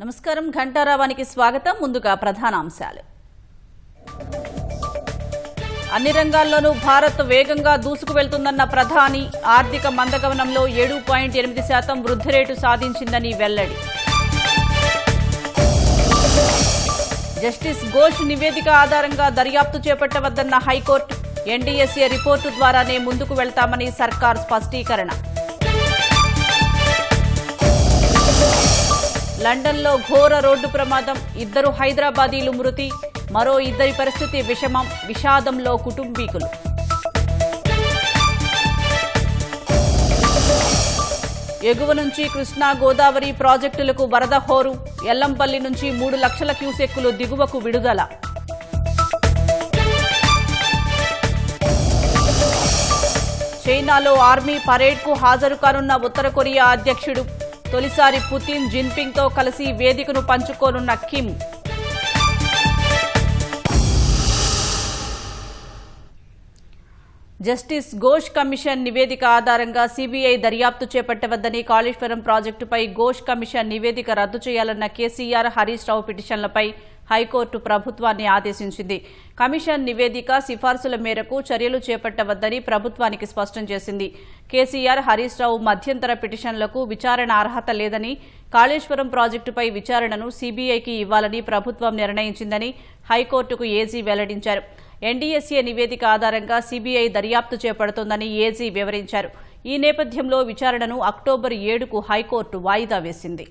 నమస్కారం, ఘంటారావానికి స్వాగతం. ముందుగా ప్రధాన అంశాలు. అన్ని రంగాల్లోనూ భారత్ వేగంగా దూసుకు వెళ్తుందన్న ప్రధాని. ఆర్థిక మందగమనంలో 7.8% వృద్ధి రేటు సాధించిందని వెల్లడి. జస్టిస్ ఘోష్ నివేదిక ఆధారంగా దర్యాప్తు చేపట్టవద్దన్న హైకోర్టు. ఎన్డీఎస్ఏ రిపోర్టు ద్వారానే ముందుకు వెళ్తామని సర్కార్ స్పష్టీకరణ. లండన్లో ఘోర రోడ్డు ప్రమాదం. 2 హైదరాబాదీలు మృతి, మరో 2 పరిస్థితి విషమం. విషాదంలో కుటుంబీకులు. ఎగువ నుంచి కృష్ణా గోదావరి ప్రాజెక్టులకు వరద హోరు. ఎల్లంపల్లి నుంచి 3 లక్షల క్యూసెక్కులు దిగువకు విడుదల. చైనాలో ఆర్మీ పరేడ్కు హాజరు కానున్న ఉత్తర కొరియా అధ్యక్షుడు. తొలిసారి పుతిన్, జిన్పింగ్తో కలిసి వేదికను పంచుకోనున్న కిమ్. జస్టిస్ ఘోష్ కమిషన్ నివేదిక ఆధారంగా సీబీఐ దర్యాప్తు చేపట్టవద్దని, కాళేశ్వరం ప్రాజెక్టుపై ఘోష్ కమిషన్ నివేదిక రద్దు చేయాలన్న కేసీఆర్, హరీష్ రావు పిటిషన్లపై హైకోర్టు ప్రభుత్వాన్ని ఆదేశించింది. కమిషన్ నివేదిక సిఫార్సుల మేరకు చర్యలు చేపట్టవద్దని ప్రభుత్వానికి స్పష్టం చేసింది. కేసీఆర్, హరీష్ రావు మధ్యంతర పిటిషన్లకు విచారణ అర్హత లేదని, కాళేశ్వరం ప్రాజెక్టుపై విచారణను సీబీఐకి ఇవ్వాలని ప్రభుత్వం నిర్ణయించిందని హైకోర్టుకు ఏజీ వెల్లడించారు. ఎన్డీఎస్ఏ నివేదిక ఆధారంగా సీబీఐ దర్యాప్తు చేపడుతోందని ఏజీ వివరించారు. ఈ నేపథ్యంలో విచారణను అక్టోబర్ 7కు హైకోర్టు వాయిదా వేసింది.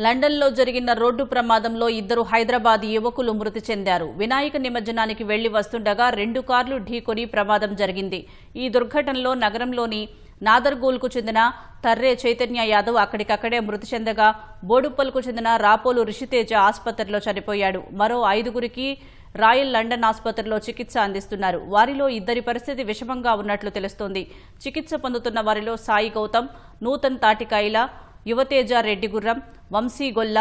లండన్లో జరిగిన రోడ్డు ప్రమాదంలో 2 హైదరాబాద్ యువకులు మృతి చెందారు. వినాయక నిమజ్జనానికి వెళ్లి వస్తుండగా 2 కార్లు ఢీకొని ప్రమాదం జరిగింది. ఈ దుర్ఘటనలో నగరంలోని నాదర్గూల్కు చెందిన తర్రే చైతన్య యాదవ్ అక్కడికక్కడే మృతి చెందగా, బోడుప్పల్కు చెందిన రాపోలు రిషితేజ ఆసుపత్రిలో చనిపోయాడు. మరో 5గురికి రాయల్ లండన్ ఆసుపత్రిలో చికిత్స అందిస్తున్నారు. వారిలో 2 పరిస్థితి విషమంగా ఉన్నట్లు తెలుస్తోంది. చికిత్స పొందుతున్న వారిలో సాయి గౌతమ్, నూతన్ తాటికాయల, యువతేజ రెడ్డి గుర్రం, వంశీ గొల్ల,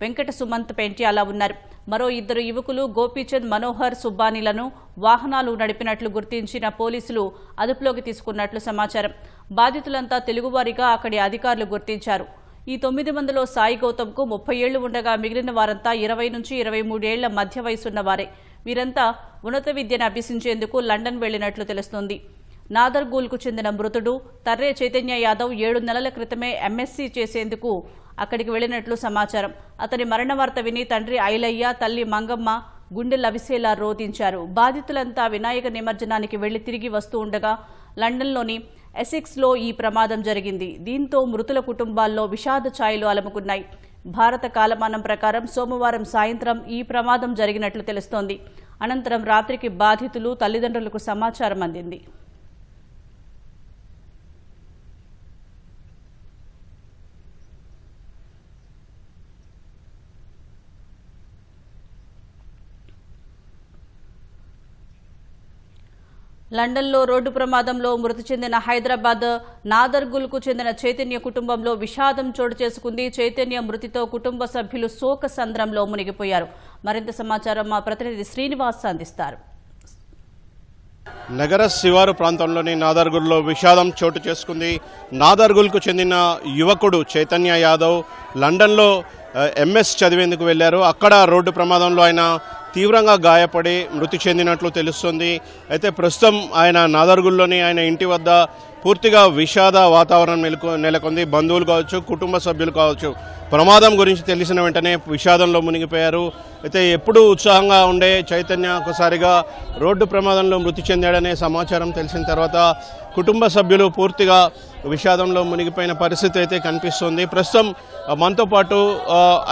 వెంకట సుమంత్ పెంట్యాల ఉన్నారు. మరో 2 యువకులు గోపీచంద్, మనోహర్ సుబ్బానీలను వాహనాలు నడిపినట్లు గుర్తించిన పోలీసులు అదుపులోకి తీసుకున్నట్లు సమాచారం. బాధితులంతా తెలుగువారిగా అక్కడి అధికారులు గుర్తించారు. ఈ 9 మందిలో సాయి గౌతమ్కు 30 ఏళ్లు ఉండగా మిగిలిన వారంతా 20 నుంచి 23 ఏళ్ల మధ్య వయసున్న వారే. వీరంతా ఉన్నత విద్యను అభ్యసించేందుకు లండన్ వెళ్లినట్లు తెలుస్తోంది. నాదర్గూల్కు చెందిన మృతుడు తర్రే చైతన్య యాదవ్ 7 నెలల క్రితమే ఎంఎస్సీ చేసేందుకు అక్కడికి వెళ్లినట్లు సమాచారం. అతని మరణ వార్త విని తండ్రి ఐలయ్య, తల్లి మంగమ్మ గుండె లవిసేలా రోధించారు. బాధితులంతా వినాయక నిమజ్జనానికి వెళ్లి తిరిగి వస్తూ ఉండగా లండన్లోని ఎసెక్స్లో ఈ ప్రమాదం జరిగింది. దీంతో మృతుల కుటుంబాల్లో విషాద ఛాయలు అలముకున్నాయి. భారత కాలమానం ప్రకారం సోమవారం సాయంత్రం ఈ ప్రమాదం జరిగినట్లు తెలుస్తోంది. అనంతరం రాత్రికి బాధితులు, తల్లిదండ్రులకు సమాచారం అందింది. లండన్లో రోడ్డు ప్రమాదంలో మృతి చెందిన హైదరాబాద్ నాదర్గుల్కు చెందిన చైతన్య కుటుంబంలో విషాదం చోటు చేసుకుంది. చైతన్య మృతితో కుటుంబ సభ్యులు శోక సంద్రంలో మునిగిపోయారు. మరింత సమాచారం మా ప్రతినిధి శ్రీనివాస్ అందిస్తారు. నగర శివారు ప్రాంతంలోని నాదర్గుల్లో విషాదం చోటు చేసుకుంది. నాదర్గుల్కు చెందిన యువకుడు చైతన్య యాదవ్ లండన్లో ఎంఎస్ చదివేందుకు వెళ్లారు. అక్కడ రోడ్డు ప్రమాదంలో ఆయన తీవ్రంగా గాయపడి మృతి చెందినట్లు తెలుస్తుంది. అయితే ప్రస్తుతం ఆయన నాదర్గుల్లోని ఆయన ఇంటి వద్ద పూర్తిగా విషాద వాతావరణం నెలకొంది. బంధువులు కావచ్చు, కుటుంబ సభ్యులు కావచ్చు, ప్రమాదం గురించి తెలిసిన వెంటనే విషాదంలో మునిగిపోయారు. అయితే ఎప్పుడూ ఉత్సాహంగా ఉండే చైతన్య ఒకసారిగా రోడ్డు ప్రమాదంలో మృతి చెందాడనే సమాచారం తెలిసిన తర్వాత కుటుంబ సభ్యులు పూర్తిగా విషాదంలో మునిగిపోయిన పరిస్థితి అయితే కనిపిస్తుంది. ప్రస్తుతం మనతో పాటు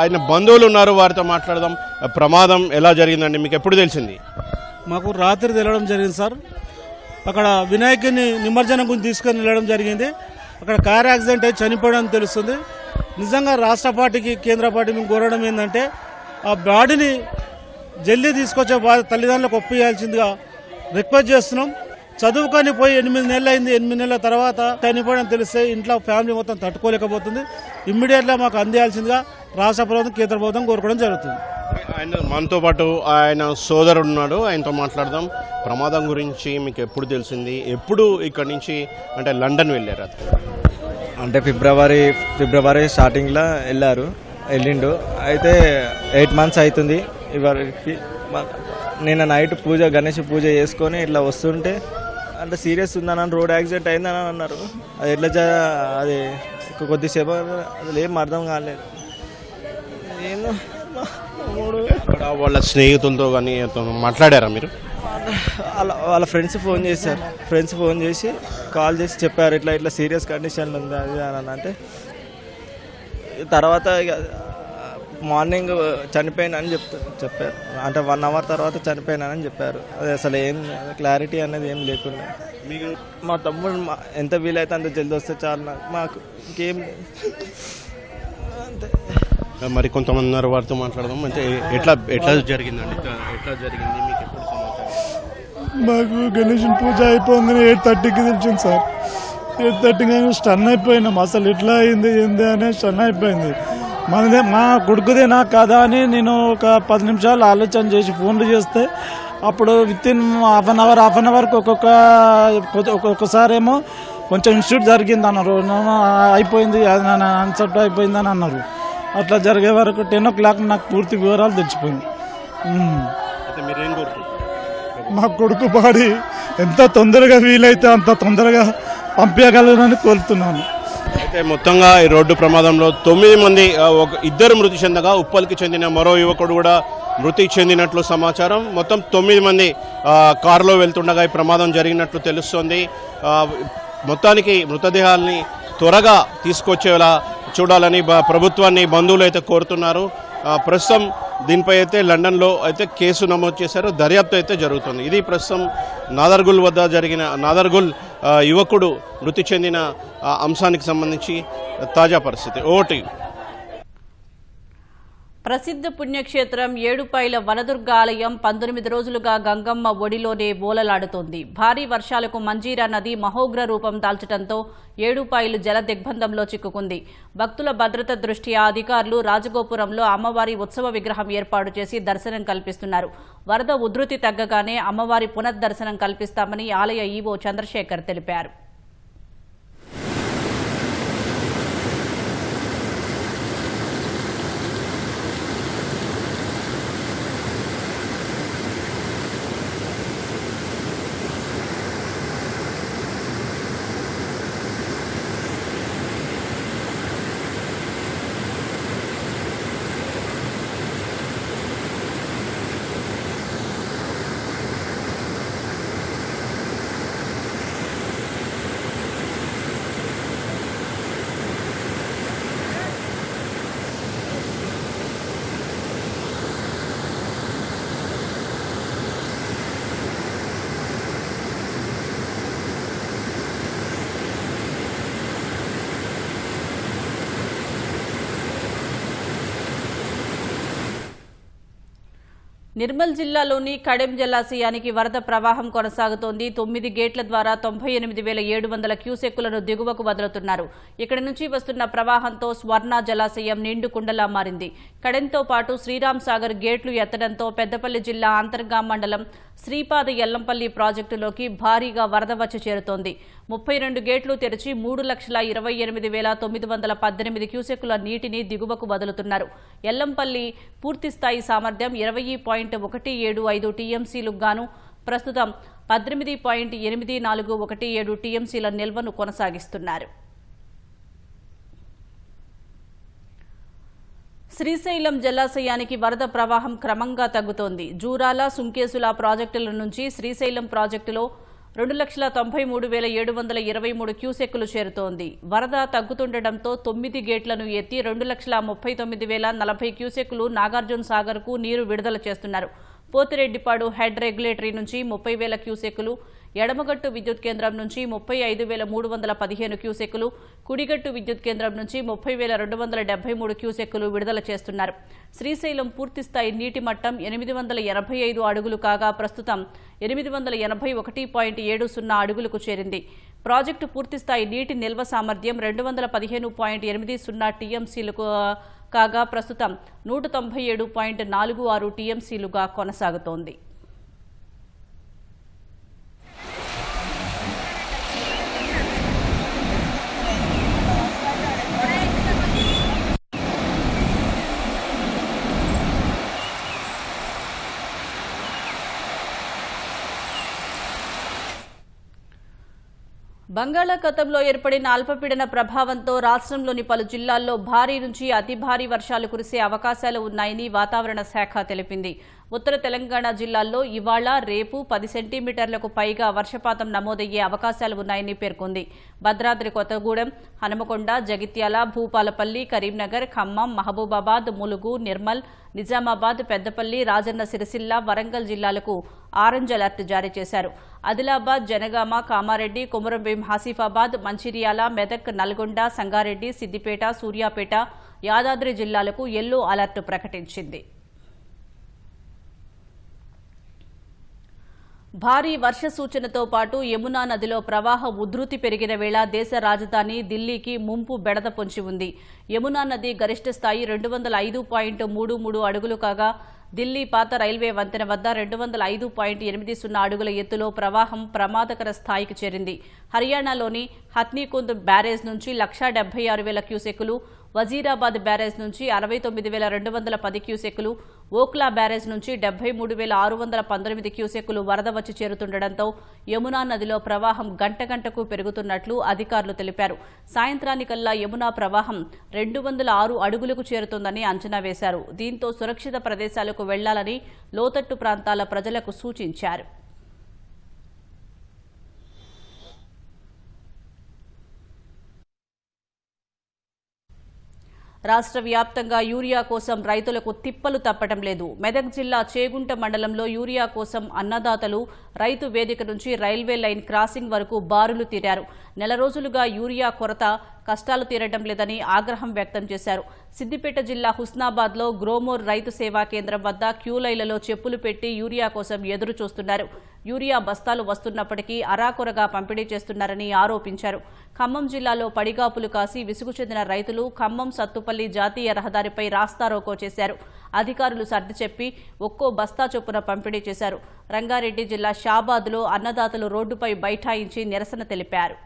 ఆయన బంధువులు ఉన్నారు, వారితో మాట్లాడదాం. ప్రమాదం ఎలా జరిగిందండి, మీకు ఎప్పుడు తెలిసింది? మాకు రాత్రి తెలవడం జరిగింది సార్. అక్కడ వినాయకుని నిమజ్జనం గురించి తీసుకొని వెళ్ళడం జరిగింది. అక్కడ కార్ యాక్సిడెంట్ అయి చనిపోవడం తెలుస్తుంది. నిజంగా రాష్ట్ర పార్టీకి, కేంద్ర పార్టీ మేము కోరడం ఏంటంటే ఆ బాడీని జల్దీ తీసుకొచ్చే తల్లిదండ్రులకు ఒప్పియాల్సిందిగా రిక్వెస్ట్ చేస్తున్నాం. చదువుకొని పోయి 8 నెలలు అయింది. 8 నెలల తర్వాత చనిపోవడం తెలిస్తే ఇంట్లో ఫ్యామిలీ మొత్తం తట్టుకోలేకపోతుంది. ఇమ్మీడియట్గా మాకు అందియాల్సిందిగా రాష్ట్ర ప్రభుత్వం, కేంద్ర ప్రభుత్వం కోరుకోవడం జరుగుతుంది. ఆయన మనతో పాటు ఆయన సోదరుడు ఉన్నాడు, ఆయనతో మాట్లాడదాం. ప్రమాదం గురించి మీకు ఎప్పుడు తెలిసింది? ఎప్పుడు ఇక్కడి నుంచి అంటే లండన్ వెళ్ళారు? అంటే ఫిబ్రవరి స్టార్టింగ్లో వెళ్ళిండు. అయితే 8 months అవుతుంది. ఇవరికి నిన్న నైట్ గణేష్ పూజ చేసుకొని ఇట్లా వస్తుంటే అంటే సీరియస్ ఉందని, రోడ్ యాక్సిడెంట్ అయిందని అన్నారు. అది ఎట్లా అది కొద్దిసేపు అది ఏం అర్థం కాలేదు. ఏందో అక్కడ వాళ్ళ స్నేహితులతో కానీ మాట్లాడారా మీరు? వాళ్ళ ఫ్రెండ్స్ ఫోన్ చేశారు. ఫ్రెండ్స్ ఫోన్ చేసి కాల్ చేసి చెప్పారు, ఇట్లా సీరియస్ కండిషన్లో ఉంది అది అని. అంటే తర్వాత ఇక మార్నింగ్ చనిపోయినని చెప్పారు. అంటే 1 hour తర్వాత చనిపోయినానని చెప్పారు. అది అసలు ఏం క్లారిటీ అనేది ఏం లేకుండా మా తమ్ముడు ఎంత వీలైతే అంత జల్దీ వస్తే చాలు, మాకు ఇంకేం అంతే. మరి కొంతమంది ఉన్నారు, వారితో మాట్లాడదాం. అంటే ఎట్లా జరిగిందండి? ఎట్లా జరిగింది, మీకు ఎప్పుడు సమాచారం? మాకు గణేష్ పూజ అయిపోయిందని 8:30కి తెలిసింది సార్. 8:30కి స్టన్ అయిపోయినాం. అసలు ఎట్లా అయింది ఏంది అనే స్టన్ అయిపోయింది. మా కొడుకుదేనా కదా అని నేను ఒక 10 నిమిషాలు ఆలోచన చేసి ఫోన్లు చేస్తే అప్పుడు వితిన్ హాఫ్ అన్ అవర్కి ఒక్కొక్కసారి ఏమో కొంచెం ఇన్స్టిట్యూట్ జరిగింది అన్నారు, అయిపోయింది అది అన్సెప్ట్ అయిపోయింది అని అన్నారు. అట్లా జరిగే వరకు 10 o'clock నాకు పూర్తి వివరాలు తెచ్చిపోయింది. మా కొడుకు బాడీ ఎంత తొందరగా వీలైతే అంత తొందరగా పంపించగలనని కోరుతున్నాను. అయితే మొత్తంగా ఈ రోడ్డు ప్రమాదంలో 9 మంది, 2 మృతి చెందగా ఉప్పల్కి చెందిన మరో యువకుడు కూడా మృతి చెందినట్లు సమాచారం. మొత్తం 9 మంది కారులో వెళ్తుండగా ఈ ప్రమాదం జరిగినట్లు తెలుస్తోంది. మొత్తానికి మృతదేహాల్ని త్వరగా తీసుకొచ్చేలా చూడాలని ప్రభుత్వాన్ని బంధువులు అయితే కోరుతున్నారు. ప్రస్తుతం దీనిపై అయితే లండన్లో అయితే కేసు నమోదు చేశారు, దర్యాప్తు అయితే జరుగుతుంది. ఇది ప్రస్తుతం నాదర్గుల్ వద్ద జరిగిన యువకుడు మృతి చెందిన అంశానికి సంబంధించి తాజా పరిస్థితి. ఓటి ప్రసిద్ధ పుణ్యక్షేత్రం ఏడుపాయల వనదుర్గ ఆలయం 19 రోజులుగా గంగమ్మ ఒడిలోనే బోలలాడుతోంది. భారీ వర్షాలకు మంజీరా నది మహోగ్ర రూపం దాల్చడంతో ఏడుపాయలు జల దిగ్బంధంలో చిక్కుకుంది. భక్తుల భద్రత దృష్ట్యా అధికారులు రాజగోపురంలో అమ్మవారి ఉత్సవ విగ్రహం ఏర్పాటు చేసి దర్శనం కల్పిస్తున్నారు. వరద ఉధృతి తగ్గగానే అమ్మవారి పునర్దర్శనం కల్పిస్తామని ఆలయ ఈవో చంద్రశేఖర్ తెలిపారు. నిర్మల్ జిల్లాలోని కడెం జలాశయానికి వరద ప్రవాహం కొనసాగుతోంది. 9 గేట్ల ద్వారా 98,700 క్యూసెక్కులను దిగువకు వదులుతున్నారు. ఇక్కడి నుంచి వస్తున్న ప్రవాహంతో స్వర్ణ జలాశయం నిండు కుండలా మారింది. కడెంతో పాటు శ్రీరామ్ సాగర్ గేట్లు ఎత్తడంతో పెద్దపల్లి జిల్లా అంతర్గాం మండలం శ్రీపాద ఎల్లంపల్లి ప్రాజెక్టులోకి భారీగా వరద వచ్చి చేరుతోంది. 32 గేట్లు తెరిచి 3,28,918 క్యూసెక్కుల నీటిని దిగువకు వదులుతున్నారు. ఎల్లంపల్లి పూర్తిస్థాయి సామర్థ్యం 20.175 టీఎంసీలకు గాను ప్రస్తుతం 18.8417 టీఎంసీల నిల్వను కొనసాగిస్తున్నారు. శ్రీశైలం జలాశయానికి వరద ప్రవాహం క్రమంగా తగ్గుతోంది. జూరాల, సుంకేసుల ప్రాజెక్టుల నుంచి శ్రీశైలం ప్రాజెక్టులో 2,93,723 క్యూసెక్కులు చేరుతోంది. వరద తగ్గుతుండటంతో 9 గేట్లను ఎత్తి 2,39,040 క్యూసెక్కులు నాగార్జున సాగర్కు నీరు విడుదల చేస్తున్నారు. పోతిరెడ్డిపాడు హెడ్ రెగ్యులేటరీ నుంచి 30,000 క్యూసెక్కులు, ఎడమగట్టు విద్యుత్ కేంద్రం నుంచి 35,315 క్యూసెక్కులు, కుడిగట్టు విద్యుత్ కేంద్రం నుంచి 30,273 క్యూసెక్కులు విడుదల చేస్తున్నారు. శ్రీశైలం పూర్తిస్థాయి నీటి మట్టం 885 అడుగులు కాగా ప్రస్తుతం 881.70 అడుగులకు చేరింది. ప్రాజెక్టు పూర్తిస్థాయి నీటి నిల్వ సామర్థ్యం 215.80 టీఎంసీలకు కాగా ప్రస్తుతం 197.46 టీఎంసీలుగా కొనసాగుతోంది. బంగాళాఖాతంలో ఏర్పడిన అల్పపీడన ప్రభావంతో రాష్ట్రంలోని పలు జిల్లాల్లో భారీ నుంచి అతి భారీ వర్షాలు కురిసే అవకాశాలు ఉన్నాయని వాతావరణ శాఖ తెలిపింది. ఉత్తర తెలంగాణ జిల్లాల్లో ఇవాళ, రేపు 10 సెంటీమీటర్లకు పైగా వర్షపాతం నమోదయ్యే అవకాశాలు ఉన్నాయని పేర్కొంది. భద్రాద్రి కొత్తగూడెం, హనుమకొండ, జగిత్యాల, భూపాలపల్లి, కరీంనగర్, ఖమ్మం, మహబూబాబాద్, ములుగు, నిర్మల్, నిజామాబాద్, పెద్దపల్లి, రాజన్న సిరిసిల్ల, వరంగల్ జిల్లాలకు ఆరెంజ్ అలర్ట్ జారీ చేశారు. ఆదిలాబాద్, జనగామ, కామారెడ్డి, కొమురంభీం, ఆసిఫాబాద్, మంచిర్యాల, మెదక్, నల్గొండ, సంగారెడ్డి, సిద్దిపేట, సూర్యాపేట, యాదాద్రి జిల్లాలకు యెల్లో అలర్ట్ ప్రకటించింది. భారీ వర్ష సూచనతో పాటు యమునా నదిలో ప్రవాహ ఉధృతి పెరిగిన వేళ దేశ రాజధాని ఢిల్లీకి ముంపు బెడద పొంచి ఉంది. యమునా నది గరిష్ట స్థాయి 205.33 అడుగులు కాగా ఢిల్లీ పాత రైల్వే వంతెన వద్ద 205.80 అడుగుల ఎత్తులో ప్రవాహం ప్రమాదకర స్థాయికి చేరింది. హర్యానాలోని హత్నీకుంద్ బ్యారేజ్ నుంచి 1,76,000 క్యూసెక్కులు, వజీరాబాద్ బ్యారేజ్ నుంచి 69,210 క్యూసెక్కులు, ఓక్లా బ్యారేజ్ నుంచి 73,619 క్యూసెక్కులు వరద వచ్చి చేరుతుండటంతో యమునా నదిలో ప్రవాహం గంటకు పెరుగుతున్నట్లు అధికారులు తెలిపారు. సాయంత్రానికల్లా యమునా ప్రవాహం 206 అడుగులకు చేరుతుందని అంచనా వేశారు. దీంతో సురక్షిత ప్రదేశాలకు వెళ్లాలని లోతట్టు ప్రాంతాల ప్రజలకు సూచించారు. రాష్ట్ర వ్యాప్తంగా యూరియా కోసం రైతులకు తిప్పలు తప్పటం లేదు. మెదక్ జిల్లా చేగుంట మండలంలో యూరియా కోసం అన్నదాతలు రైతు వేదిక నుంచి రైల్వే లైన్ క్రాసింగ్ వరకు బారులు తీరారు. నెల రోజులుగా యూరియా కొరత కష్టాలు తీరడం లేదని ఆగ్రహం వ్యక్తం చేశారు. సిద్దిపేట జిల్లా హుస్నాబాద్లో గ్రోమోర్ రైతు సేవా కేంద్రం వద్ద క్యూలైన్లలో చెప్పులు పెట్టి యూరియా కోసం ఎదురు చూస్తున్నారు. యూరియా బస్తాలు వస్తున్నప్పటికీ అరాకొరగా పంపిణీ చేస్తున్నారని ఆరోపించారు. ఖమ్మం జిల్లాలో పడిగాపులు కాసి విసుగు చెందిన రైతులు ఖమ్మం సత్తుపల్లి జాతీయ రహదారిపై రాస్తారోకో చేశారు. అధికారులు సర్ది చెప్పి ఒక్కో బస్తా చొప్పున పంపిణీ చేశారు. రంగారెడ్డి జిల్లా షాబాద్లో అన్నదాతలు రోడ్డుపై బైఠాయించి నిరసన తెలిపారు.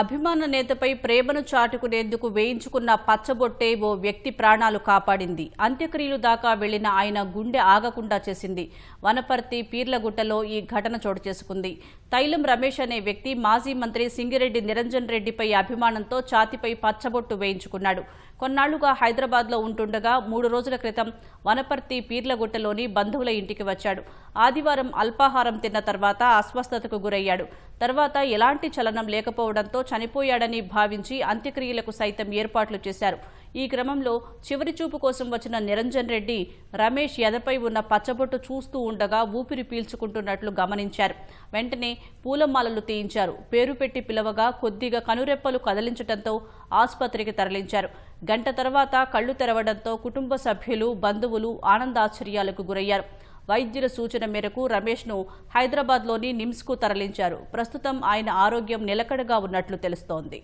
అభిమాన నేతపై ప్రేమను చాటుకునేందుకు వేయించుకున్న పచ్చబొట్టే ఓ వ్యక్తి ప్రాణాలు కాపాడింది. అంత్యక్రియలు దాకా వెళ్లిన ఆయన గుండె ఆగకుండా చేసింది. వనపర్తి పీర్లగుట్టలో ఈ ఘటన చోటు చేసుకుంది. తైలం రమేష్ అనే వ్యక్తి మాజీ మంత్రి సింగిరెడ్డి నిరంజన్ రెడ్డిపై అభిమానంతో ఛాతిపై పచ్చబొట్టు వేయించుకున్నాడు. కొన్నాళ్లుగా హైదరాబాద్లో ఉంటుండగా 3 రోజుల క్రితం వనపర్తి పీర్లగుట్టలోని బంధువుల ఇంటికి వచ్చాడు. ఆదివారం అల్పాహారం తిన్న తర్వాత అస్వస్థతకు గురయ్యాడు. తర్వాత ఎలాంటి చలనం లేకపోవడంతో చనిపోయాడని భావించి అంత్యక్రియలకు సైతం ఏర్పాట్లు చేశారు. ఈ క్రమంలో చివరి చూపు కోసం వచ్చిన నిరంజన్ రెడ్డి రమేష్ ఎదపై ఉన్న పచ్చబొట్టు చూస్తూ ఉండగా ఊపిరి పీల్చుకుంటున్నట్లు గమనించారు. వెంటనే పూలమాలలు తీయించారు. పేరు పెట్టి పిలవగా కొద్దిగా కనురెప్పలు కదిలించడంతో ఆసుపత్రికి తరలించారు. గంట తర్వాత కళ్లు తెరవడంతో కుటుంబ సభ్యులు, బంధువులు ఆనందాశ్చర్యాలకు గురయ్యారు. వైద్యుల సూచన మేరకు రమేష్ను హైదరాబాద్లోని నిమ్స్కు తరలించారు. ప్రస్తుతం ఆయన ఆరోగ్యం నిలకడగా ఉన్నట్లు తెలుస్తోంది.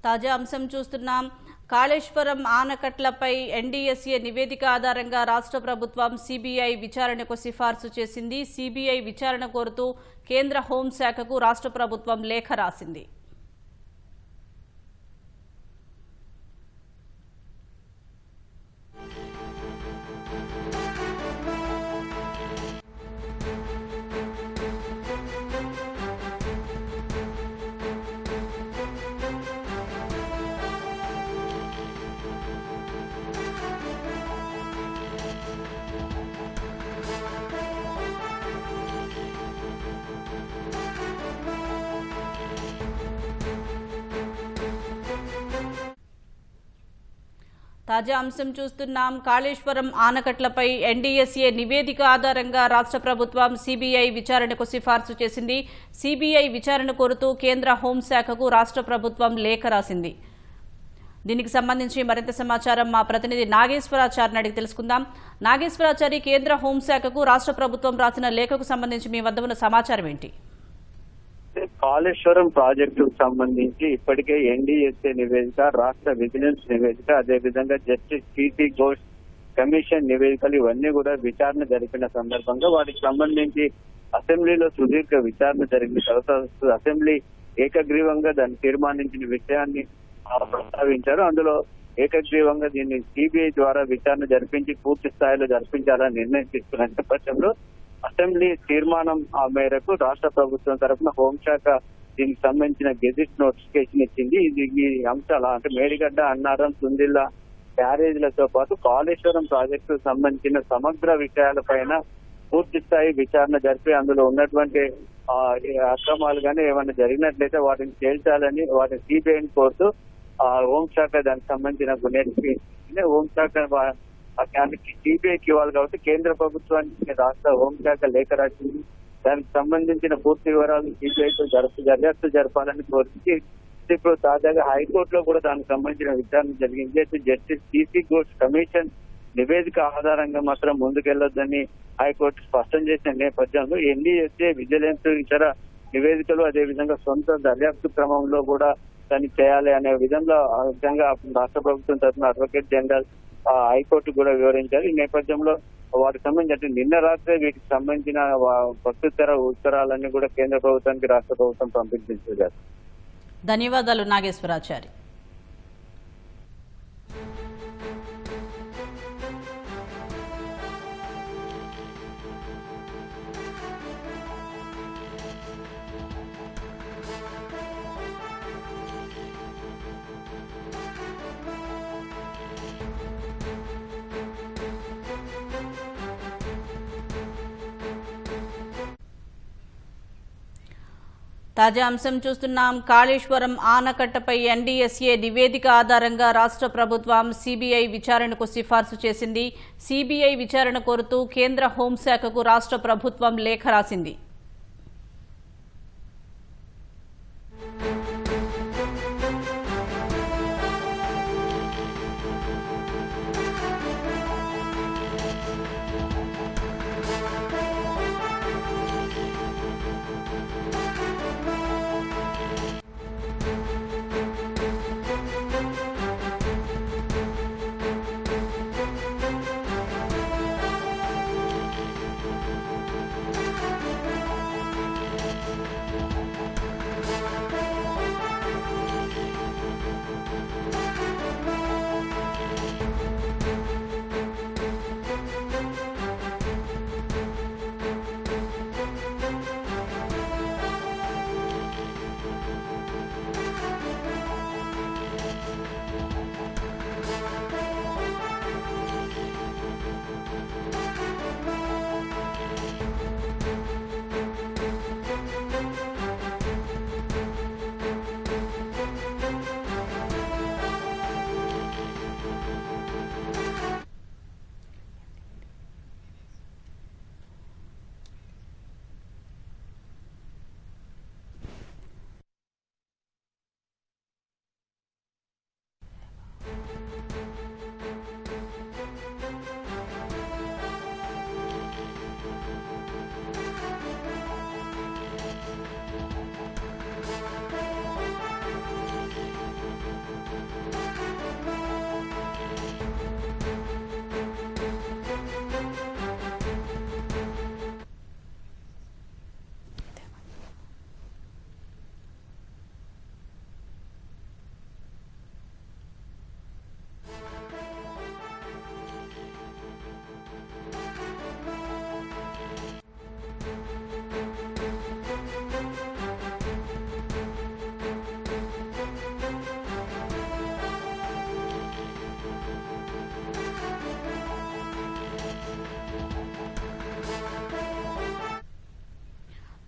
తాజా అంశం చూస్తున్నాం. కాళేశ్వరం ఆనకట్లపై ఎన్డీఎస్ఏ నివేదిక ఆధారంగా రాష్ట్ర ప్రభుత్వం సీబీఐ విచారణకు సిఫార్సు చేసింది. సీబీఐ విచారణ కోరుతూ కేంద్ర హోంశాఖకు రాష్ట్ర ప్రభుత్వం లేఖ రాసింది. తాజా అంశం చూస్తున్నాం. కాళేశ్వరం ఆనకట్లపై ఎన్డీఎస్ఏ నివేదిక ఆధారంగా రాష్ట్ర ప్రభుత్వం సీబీఐ విచారణకు సిఫార్సు చేసింది. సీబీఐ విచారణ కోరుతూ కేంద్ర హోంశాఖకు రాష్ట్ర ప్రభుత్వం లేఖ రాసింది. దీనికి సంబంధించి మరింత సమాచారం మా ప్రతినిధి నాగేశ్వరాచారిని అడిగి తెలుసుకుందాం. నాగేశ్వరాచారి, కేంద్ర హోంశాఖకు రాష్ట్ర ప్రభుత్వం రాసిన లేఖకు సంబంధించి మీ వద్ద ఉన్న సమాచారం ఏంటి? కాళేశ్వరం ప్రాజెక్టుకు సంబంధించి ఇప్పటికే ఎన్డీఎస్ఏ నివేదిక, రాష్ట్ర విజిలెన్స్ నివేదిక, అదేవిధంగా జస్టిస్ టీసీ ఘోష్ కమిషన్ నివేదికలు ఇవన్నీ కూడా విచారణ జరిపిన సందర్భంగా వాటికి సంబంధించి అసెంబ్లీలో సుదీర్ఘ విచారణ జరిగిన తర్వాత అసెంబ్లీ ఏకగ్రీవంగా దాన్ని తీర్మానించిన విషయాన్ని ప్రస్తావించారు. అందులో ఏకగ్రీవంగా దీన్ని సిబిఐ ద్వారా విచారణ జరిపించి పూర్తి స్థాయిలో జరిపించాలని నిర్ణయం తీసుకున్న నేపథ్యంలో అసెంబ్లీ తీర్మానం ఆ మేరకు రాష్ట్ర ప్రభుత్వం తరఫున హోంశాఖ దీనికి సంబంధించిన గెజిట్ నోటిఫికేషన్ ఇచ్చింది. ఈ అంశాల అంటే మేడిగడ్డ, అన్నారం, సుందిల్లా బ్యారేజీలతో పాటు కాళేశ్వరం ప్రాజెక్టు సంబంధించిన సమగ్ర విషయాలపైన పూర్తి స్థాయి విచారణ జరిపి అందులో ఉన్నటువంటి అక్రమాలు కానీ ఏమైనా జరిగినట్లయితే వాటిని తేల్చాలని వాటిని సిబిఐని కోరుతూ హోంశాఖ దానికి సంబంధించిన నోటిఫికేషన్ హోంశాఖ సిబిఐకి ఇవ్వాలి కాబట్టి కేంద్ర ప్రభుత్వానికి రాష్ట్ర హోంశాఖ లేఖ రాసింది. దానికి సంబంధించిన పూర్తి వివరాలు సిబిఐతో దర్యాప్తు జరపాలని కోరించి ఇప్పుడు తాజాగా హైకోర్టులో కూడా దానికి సంబంధించిన విచారణ జరిగింది. అయితే జస్టిస్ టీసీ ఘోష్ కమిషన్ నివేదిక ఆధారంగా మాత్రం ముందుకెళ్లొద్దని హైకోర్టు స్పష్టం చేసిన నేపథ్యంలో ఎన్డీఎస్ఏ, విజిలెన్స్ ఇతర నివేదికలు అదేవిధంగా సొంత దర్యాప్తు క్రమంలో కూడా దాన్ని చేయాలి అనే విధంగా రాష్ట్ర ప్రభుత్వం తరఫున అడ్వకేట్ జనరల్ హైకోర్టు కూడా వివరించారు. ఈ నేపథ్యంలో వాటికి సంబంధించి నిన్న రాత్రే వీటికి సంబంధించిన ప్రత్యుత్తర ఉత్తరాలన్నీ కూడా కేంద్ర ప్రభుత్వానికి రాష్ట్ర ప్రభుత్వం పంపించారు. ధన్యవాదాలు నాగేశ్వరాచారి. తాజా అంశం చూస్తున్నాం. కాళేశ్వరం ఆనకట్టపై ఎన్డీఎస్ఏ నివేదిక ఆధారంగా రాష్ట్ర ప్రభుత్వం సీబీఐ విచారణకు సిఫార్సు చేసింది. సీబీఐ విచారణ కోరుతూ కేంద్ర హోంశాఖకు రాష్ట్ర ప్రభుత్వం లేఖ రాసింది.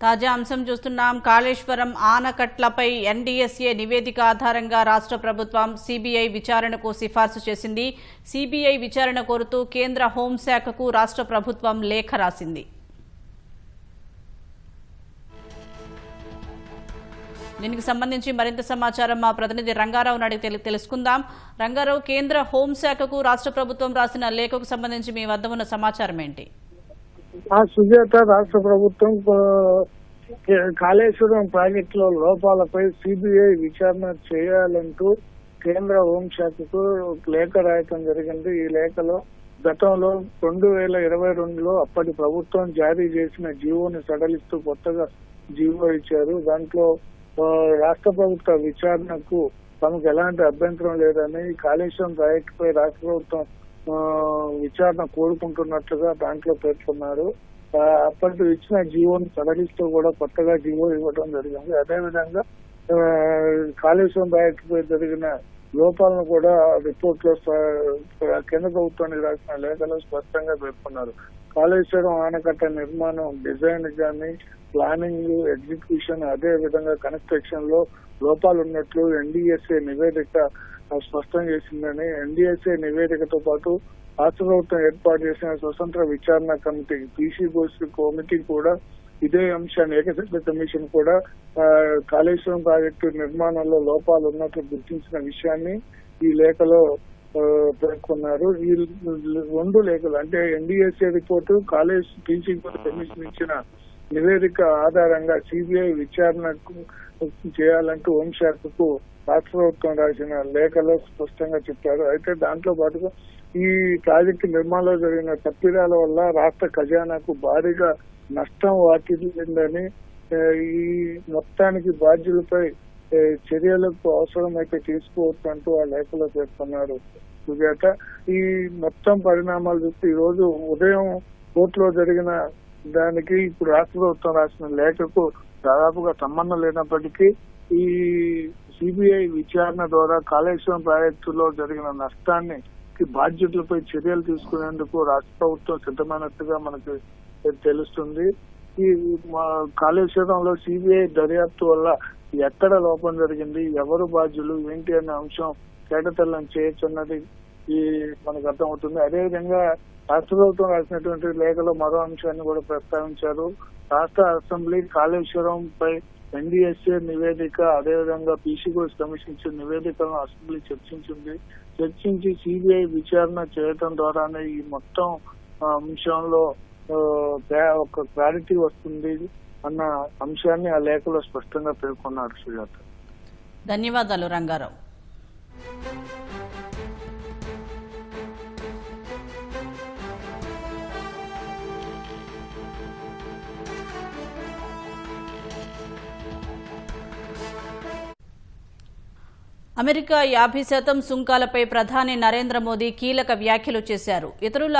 తాజా అంశం చూస్తున్నాం. కాళేశ్వరం ఆనకట్లపై ఎన్డీఎస్ఏ నివేదిక ఆధారంగా రాష్ట్ర ప్రభుత్వం సీబీఐ విచారణకు సిఫార్సు చేసింది. సీబీఐ విచారణ కోరుతూ కేంద్ర హోంశాఖకు రాష్ట్ర ప్రభుత్వం లేఖ రాసింది. దీనికి సంబంధించి మరింత సమాచారం మా ప్రతినిధి రంగారావు అడిగి తెలుసుకుందాం. రంగారావు, కేంద్ర హోంశాఖకు రాష్ట్ర ప్రభుత్వం రాసిన లేఖకు సంబంధించి మీ వద్ద ఉన్న సమాచారం ఏంటి? సుజాత, రాష్ట్ర ప్రభుత్వం కాళేశ్వరం ప్రాజెక్టులో లోపాలపై సిబిఐ విచారణ చేయాలంటూ కేంద్ర హోంశాఖకు లేఖ రాయటం జరిగింది. ఈ లేఖలో గతంలో 2022లో అప్పటి ప్రభుత్వం జారీ చేసిన జీవోని సడలిస్తూ కొత్తగా జీవో ఇచ్చారు. దాంట్లో రాష్ట్ర ప్రభుత్వ విచారణకు తమకు ఎలాంటి అభ్యంతరం లేదని, కాళేశ్వరం ప్రాజెక్టుపై రాష్ట్ర ప్రభుత్వం విచారణ కోరుకుంటున్నట్లుగా దాంట్లో పేర్కొన్నారు. అప్పటి ఇచ్చిన జీవోని సడలిస్తూ కూడా కొత్తగా జీవో ఇవ్వడం జరిగింది. అదేవిధంగా కాళేశ్వరం ప్రాజెక్టుపై జరిగిన లోపాలను కూడా రిపోర్ట్ లో కేంద్ర ప్రభుత్వానికి రాసిన లేఖలో స్పష్టంగా పేర్కొన్నారు. కాళేశ్వరం ఆనకట్ట నిర్మాణం డిజైన్ కానీ, ప్లానింగ్, ఎగ్జిక్యూషన్, అదే విధంగా కన్స్ట్రక్షన్ లో లోపాలు ఉన్నట్లు ఎన్డీఎస్ఏ నివేదిక స్పష్టం చేసిందని, ఎన్డీఎస్ఏ నివేదికతో పాటు రాష్ట్ర ప్రభుత్వం ఏర్పాటు చేసిన స్వతంత్ర విచారణ కమిటీ పీసీ ఘోష్ కమిటీ కూడా ఇదే అంశాన్ని, ఏకసభ్య కమిషన్ కూడా కాళేశ్వరం ప్రాజెక్టు నిర్మాణంలో లోపాలు ఉన్నట్లు గుర్తించిన విషయాన్ని ఈ లేఖలో పేర్కొన్నారు. ఈ 2 లేఖలు అంటే NDSA report, PC Ghosh commission ఇచ్చిన నివేదిక ఆధారంగా సిబిఐ విచారణకు చేయాలంటూ హోంశాఖకు రాష్ట్ర ప్రభుత్వం రాసిన లేఖలో స్పష్టంగా చెప్పారు. అయితే దాంట్లో పాటుగా ఈ ప్రాజెక్టు నిర్మాణంలో జరిగిన తప్పిదాల వల్ల రాష్ట్ర ఖజానాకు భారీగా నష్టం వాటిల్లిందని, ఈ మొత్తానికి బాధ్యులపై చర్యలకు అవసరమైతే తీసుకోవచ్చంటూ ఆ లేఖలో పేర్కొన్నారు. సుజాత, ఈ మొత్తం పరిణామాలు చూస్తే ఈ రోజు ఉదయం కోర్టులో జరిగిన దానికి ఇప్పుడు రాష్ట్ర ప్రభుత్వం రాసిన లేఖకు దాదాపుగా సంబంధం లేనప్పటికీ ఈ సిబిఐ విచారణ ద్వారా కాళేశ్వరం ప్రాజెక్టులో జరిగిన నష్టాన్ని బాధ్యతలపై చర్యలు తీసుకునేందుకు రాష్ట్ర ప్రభుత్వం సిద్ధమైనట్టుగా మనకి తెలుస్తుంది. ఈ కాళేశ్వరంలో సిబిఐ దర్యాప్తు వల్ల ఎక్కడ లోపం జరిగింది, ఎవరు బాధ్యులు, ఏంటి అనే అంశం కేటతెల్లం చేయొచ్చు అన్నది మనకు అర్థమవుతుంది. అదేవిధంగా రాష్ట్ర ప్రభుత్వం రాసినటువంటి లేఖలో మరో అంశాన్ని కూడా ప్రస్తావించారు. రాష్ట్ర అసెంబ్లీ కాళేశ్వరం పై ఎన్డీఎస్ఏ నివేదిక, అదేవిధంగా పీసీ ఘోష్ కమిషన్ ఇచ్చిన నివేదికలను అసెంబ్లీ చర్చించి సిబిఐ విచారణ చేయడం ద్వారానే ఈ మొత్తం అంశంలో ఒక క్లారిటీ వస్తుంది అన్న అంశాన్ని ఆ లేఖలో స్పష్టంగా పేర్కొన్నారు. సుజాత, ధన్యవాదాలు రంగారావు. అమెరికా 50% సుంకాలపై ప్రధాని నరేంద్ర మోదీ కీలక వ్యాఖ్యలు చేశారు. ఇతరుల